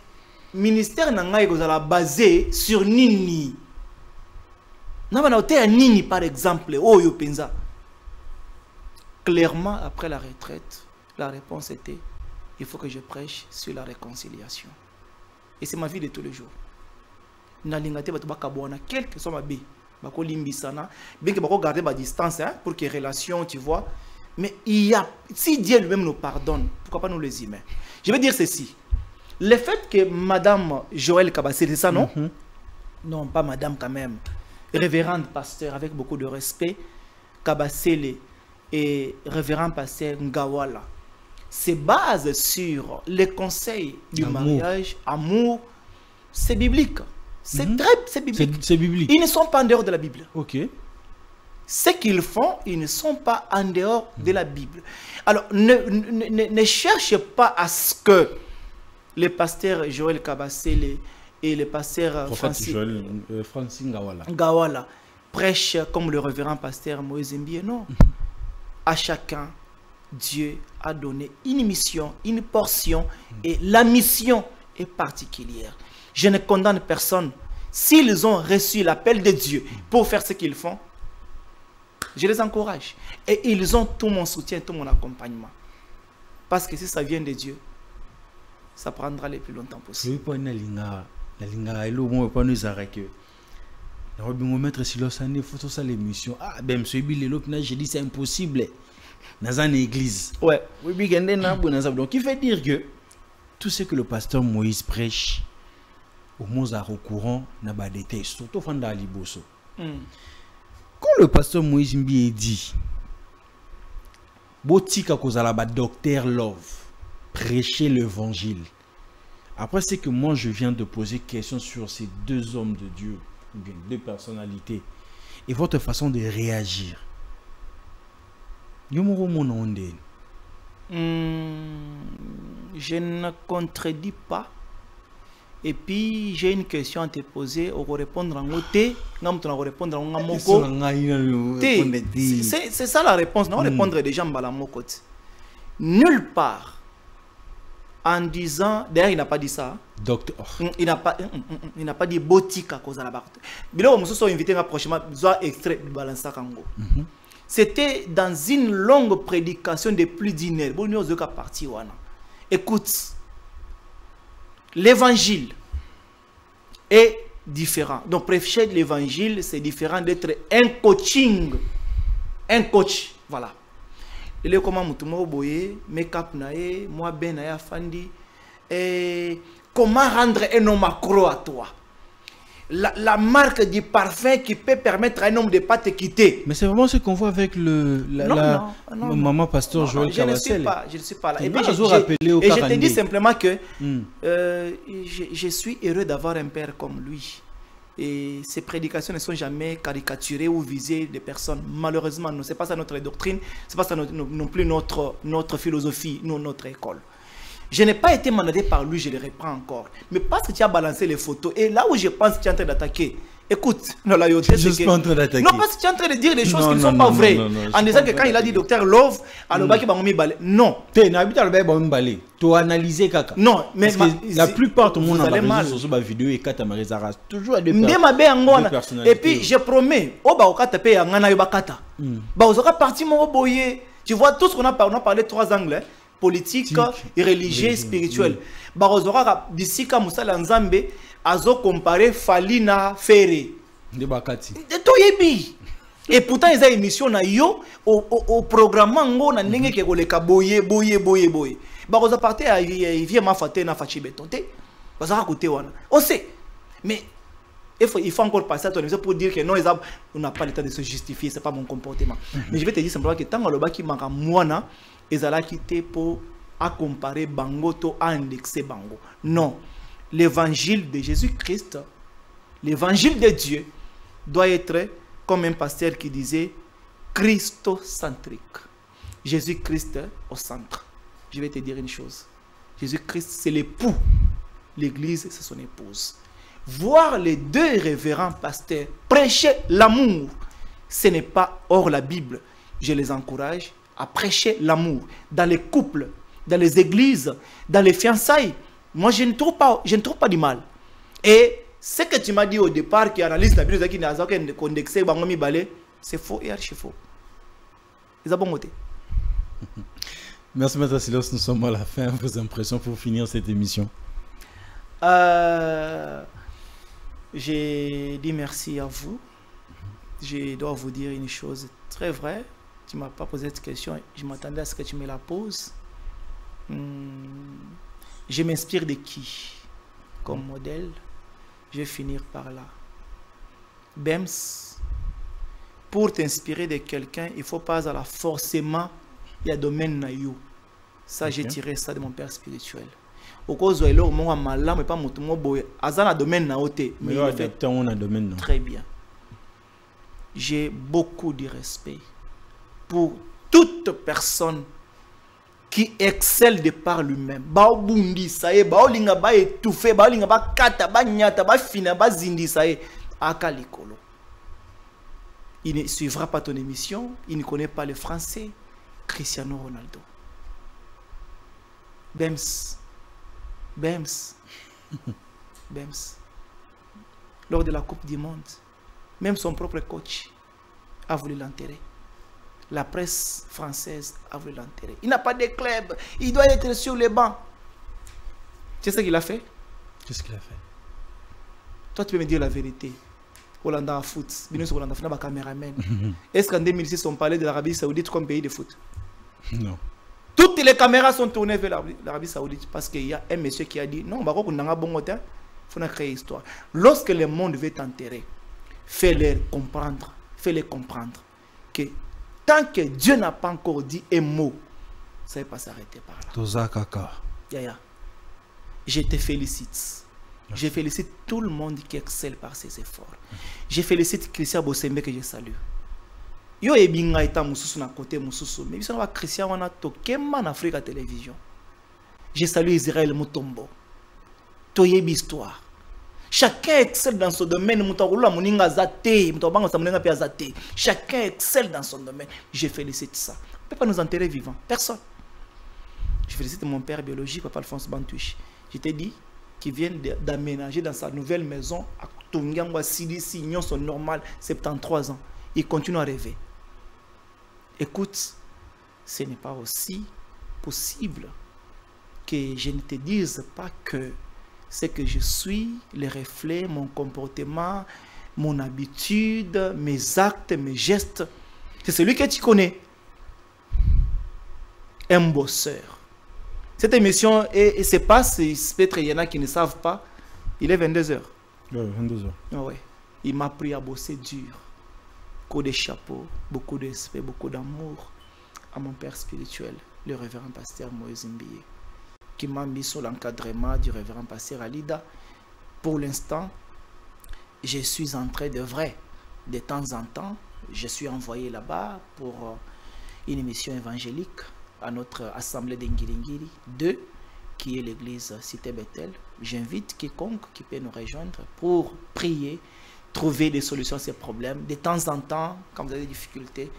le ministère est basé sur Nini. Nous avons Nini par exemple. Oh, yo penza. Clairement, après la retraite, la réponse était il faut que je prêche sur la réconciliation. Et c'est ma vie de tous les jours. Quel que soit ma vie, bien que je garder ma distance pour que les relations, tu vois. Mais si Dieu lui-même nous pardonne, pourquoi pas nous les humains? Je vais dire ceci. Le fait que Madame Joël Kabasele, c'est ça, non? Non, pas Madame quand même. Révérende pasteur, avec beaucoup de respect, Kabasele et révérend pasteur Ngawala, se base sur les conseils du mariage, amour, c'est biblique. C'est biblique. C'est biblique. Ils ne sont pas en dehors de la Bible. Ok. Ce qu'ils font, ils ne sont pas en dehors de la Bible. Alors, ne cherchez pas à ce que le pasteur Joël Kabasele et le pasteur Francis Ngawala prêchent comme le révérend pasteur Moïse Mbie. Non. À chacun Dieu a donné une mission, une portion, et la mission est particulière. Je ne condamne personne. S'ils ont reçu l'appel de Dieu pour faire ce qu'ils font, je les encourage. Et ils ont tout mon soutien, tout mon accompagnement. Parce que si ça vient de Dieu, ça prendra le plus longtemps possible. Mettre Silosane, photo ça l'émission. Ah, ben, monsieur Bilelo, j'ai dit c'est impossible. Dans une église. Ouais. Donc, il fait dire que tout ce que le pasteur Moïse prêche, au moins à recourant, n'a pas d'été, surtout Fanda Liboso. Quand le pasteur Moïse Mbi dit, Botika Kozalaba, docteur Love, prêcher l'évangile. Après, c'est que moi, je viens de poser question sur ces deux hommes de Dieu, deux personnalités, et votre façon de réagir. Je ne contredis pas. Et puis, j'ai une question à te poser. On va répondre en côté. C'est ça la réponse. On va répondre déjà en côté. Nulle part, en disant, d'ailleurs il n'a pas dit ça. Docteur. Il n'a pas dit botika cause à la barre. Bilo, nous sommes invités prochainement. Soit extrait du Balança Kango. C'était dans une longue prédication de plus d'une heure. Écoute, l'évangile est différent. Donc, prêcher l'évangile, c'est différent d'être un coaching. Un coach, voilà. Il est comme un boye, make-up nae, moi ben nae fandi. Et comment rendre un homme accro à toi? La marque du parfum qui peut permettre à un homme de ne pas te quitter. Mais c'est vraiment ce qu'on voit avec non, maman pasteur Joël Kawassel. Je ne suis pas là. Et je te dis simplement que je suis heureux d'avoir un père comme lui. Et ses prédications ne sont jamais caricaturées ou visées des personnes. Malheureusement, ce n'est pas ça notre doctrine, ce n'est pas ça non plus notre philosophie, notre école. Je n'ai pas été mandaté par lui, je le reprends encore. Mais parce que tu as balancé les photos, et là où je pense que tu es en train d'attaquer, écoute, non, la je suis pas en train d'attaquer. Non, parce que tu es en train de dire des choses qui ne sont pas vraies. En disant que quand il a dit docteur Love, alors bah, il va non. Tu n'habites pas tu as analysé caca. Non, mais la plupart tout le monde a réseaux sur ma vidéo et kata marizara toujours à deux personnalités. Et puis je promets, au ba okata pe ngana yobakata. Ba ozoka parti mon boyer. Tu vois tout ce qu'on a parlé 3 angles. Politique et religieux, spirituel. Barozora bisika musala nzambe azo comparer Falina Ferré. De Bakati. Et pourtant ils ont émission na yo au programme ngo na ndenge ke koleka boye. Baroza partir à via ma faté na fachi betonté. Bazara côté wana. On sait. Mais il faut encore passer à ton émission pour dire que non, on n'a pas le temps de se justifier, c'est pas mon comportement. Mais je vais te dire simplement que tant que le baki maka mwana ils allaient quitter pour comparer Bango à indexer Bango. Non. L'évangile de Jésus-Christ, l'évangile de Dieu, doit être comme un pasteur qui disait christocentrique. Jésus-Christ au centre. Je vais te dire une chose. Jésus-Christ, c'est l'époux. L'église, c'est son épouse. Voir les deux révérends pasteurs prêcher l'amour, ce n'est pas hors la Bible. Je les encourage à prêcher l'amour dans les couples, dans les églises, dans les fiançailles. Moi, je ne trouve pas du mal. Et ce que tu m'as dit au départ, qui analyse la Bible, qui n'a pas condexé, c'est faux et archi faux. Ils ont bon côté. Merci, Maître Silos. Nous sommes à la fin. Vos impressions pour finir cette émission? J'ai dit merci à vous. Je dois vous dire une chose très vraie. Tu ne m'as pas posé cette question, je m'attendais à ce que tu me la poses. Je m'inspire de qui comme modèle? Je vais finir par là. Bems, pour t'inspirer de quelqu'un, il ne faut pas forcément il y a domaine na yo. Ça, j'ai tiré ça de mon père spirituel. Au cause où il a mal, mais pas mon tomo azana domaine na ote. Mais il fait domaine. Très bien. J'ai beaucoup de respect pour toute personne qui excelle de par lui-même. Bao bundi saye, bao linga ba étouffé, bao linga ba kata, ba nyata, ba fina, ba zindi saye, akalikolo. Il ne suivra pas ton émission, il ne connaît pas le français, Cristiano Ronaldo. Bems. Lors de la Coupe du Monde, même son propre coach a voulu l'enterrer. La presse française a voulu l'enterrer. Il n'a pas de club. Il doit être sur les bancs. Tu sais ce qu'il a fait? Qu'est-ce qu'il a fait? Toi, tu peux me dire la vérité. Hollanda foot. Hollanda foot, caméraman. Est-ce qu'en 2006, on parlait de l'Arabie Saoudite comme pays de foot? Non. Toutes les caméras sont tournées vers l'Arabie Saoudite parce qu'il y a un monsieur qui a dit non, il faut créer histoire. Lorsque le monde veut t'enterrer, fais-les comprendre que tant que Dieu n'a pas encore dit un mot, ça ne va pas s'arrêter par là. Toza Kaka. Yaya, je te félicite. Je félicite tout le monde qui excelle par ses efforts. Je félicite Christian Bosembe que je salue. Yo ebinga ita mususu na côté mususu mais biso na Christian wana tokema na Africa Télévision. Je salue Israël Mutombo. Toyebi histoire. Chacun excelle dans son domaine. Chacun excelle dans son domaine. Je félicite ça. On ne peut pas nous enterrer vivants. Personne. Je félicite mon père biologique, Papa Alphonse Bantouche. Je t'ai dit qu'il vient d'aménager dans sa nouvelle maison à Tongangwa Sidi Signon, son normal, 73 ans. Il continue à rêver. Écoute, ce n'est pas aussi possible que je ne te dise pas que c'est que je suis le reflet, mon comportement, mon habitude, mes actes, mes gestes. C'est celui que tu connais. Un bosseur. Cette émission se passe, peut-être il y en a qui ne savent pas, il est 22h. Ouais, 22h. Ah ouais. Il m'a appris à bosser dur. Beaucoup de chapeaux, beaucoup de respect, beaucoup d'amour à mon père spirituel, le révérend pasteur Moïse Mbiye, qui m'a mis sous l'encadrement du révérend pasteur Alida. Pour l'instant, je suis en train de vrai. De temps en temps, je suis envoyé là-bas pour une émission évangélique à notre assemblée d'Ingiringiri 2, qui est l'église Cité Bethel. J'invite quiconque qui peut nous rejoindre pour prier, trouver des solutions à ces problèmes. De temps en temps, quand vous avez des difficultés,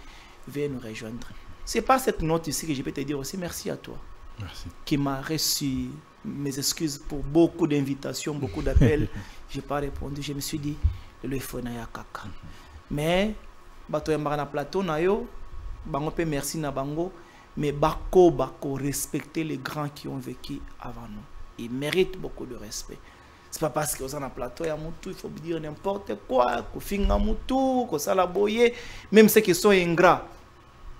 veuillez nous rejoindre. C'est par cette note ici que je peux te dire aussi merci à toi. Merci. Qui m'a reçu mes excuses pour beaucoup d'invitations, beaucoup d'appels. Je n'ai pas répondu. Je me suis dit, le faut na kaka. Mais, bato ya na plateau na yo, bango pe merci na bango, mais bako respecter les grands qui ont vécu avant nous. Ils méritent beaucoup de respect. C'est pas parce que sont en plateau ya mutu, il faut dire n'importe quoi, ko finga mutu, ko sala boye, même ceux qui sont ingrats.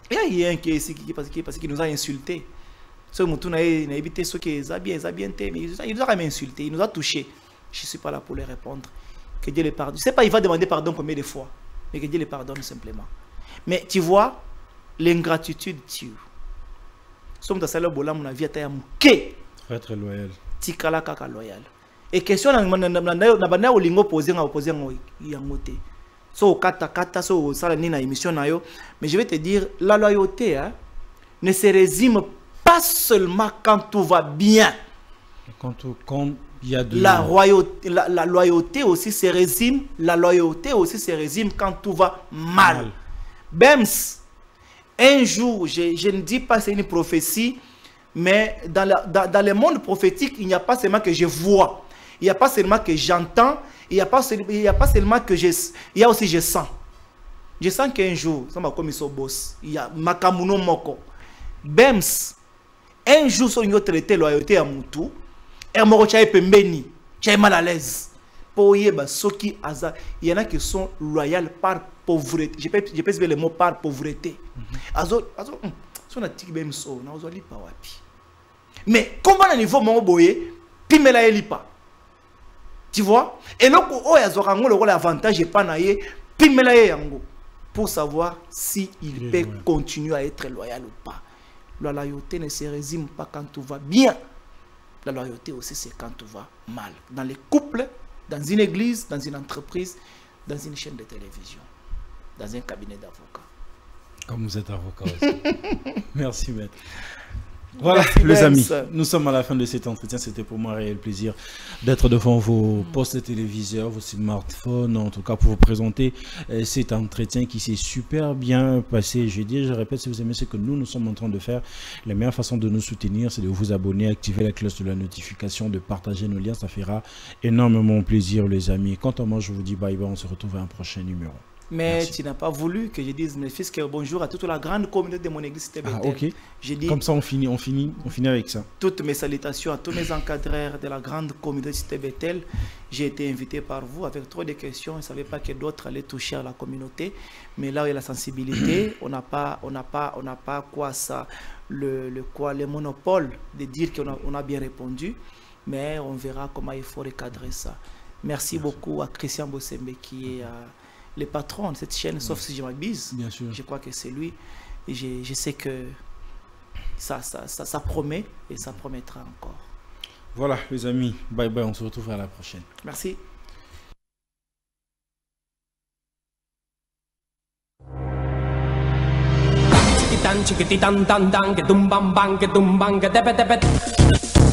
Il y a un qui est ici parce qu'il nous a insultés. Ce mutu na évité ceux qui ont bien mais il nous a même insulté, il nous a touché. Je ne suis pas là pour les répondre. Que Dieu les pardonne. Je ne sais pas, il va demander pardon combien de fois, mais que Dieu les pardonne simplement. Mais tu vois, l'ingratitude tue. Somme ta salaire bola mon avis à ta mouké. Très très loyal. Tikala kaka loyal. Et question na bana olingo poser yangote. So kata so sala ni na émission na yo, mais je vais te dire la loyauté ne se résume pas seulement quand tout va bien. Quand il y a de la loyauté aussi se résume, quand tout va mal. Bems, un jour, je ne dis pas c'est une prophétie, mais dans le monde prophétique, il n'y a pas seulement que je vois, il n'y a pas seulement que j'entends, il n'y a pas seulement que il y a aussi je sens. Je sens qu'un jour, ça m'a comme son boss, il y a Makamuno Moko. Bems, un jour, sur une traité loyauté à Moutou, et moi, tu es mal à l'aise. Il y en a qui sont loyaux par pauvreté. Je peux dire le mot par pauvreté. Mais comment à niveau mon boye, pimela elipa. Tu vois? Et donc, l'avantage est pas naïe, pimela yango. Pour savoir si il peut continuer à être loyal ou pas. La loyauté ne se résume pas quand tout va bien. La loyauté aussi, c'est quand tout va mal. Dans les couples, dans une église, dans une entreprise, dans une chaîne de télévision, dans un cabinet d'avocats. Comme vous êtes avocat aussi. Merci, maître. Voilà, Merci, les amis, Benz. nous sommes à la fin de cet entretien. C'était pour moi un réel plaisir d'être devant vos postes téléviseurs, vos smartphones, en tout cas pour vous présenter cet entretien qui s'est super bien passé. Je dis, je répète, si vous aimez ce que nous sommes en train de faire, la meilleure façon de nous soutenir, c'est de vous abonner, activer la cloche de la notification, de partager nos liens. Ça fera énormément plaisir, les amis. Quant à moi, je vous dis bye bye. On se retrouve à un prochain numéro. Mais Merci. tu n'as pas voulu que je dise, mes fils, que bonjour à toute la grande communauté de mon église TBT. Ah, ok. J'ai dit Comme ça, on finit avec ça. toutes mes salutations à tous mes encadreurs de la grande communauté Cité Bethel. J'ai été invité par vous avec trop de questions. Je ne savais pas que d'autres allaient toucher à la communauté. Mais là où il y a la sensibilité, on n'a pas quoi ça, le monopole de dire qu'on a bien répondu. Mais on verra comment il faut recadrer ça. Merci beaucoup à Christian Bossembe qui est le patron de cette chaîne, sauf si je m'abuse. Bien sûr. Je crois que c'est lui. Et je sais que ça promet et ça promettra encore. Voilà, les amis. Bye bye. On se retrouve à la prochaine. Merci. Chiquitan, chiquititan, tan, tan, que tumban, ban, que tumban, que tepe, tepe.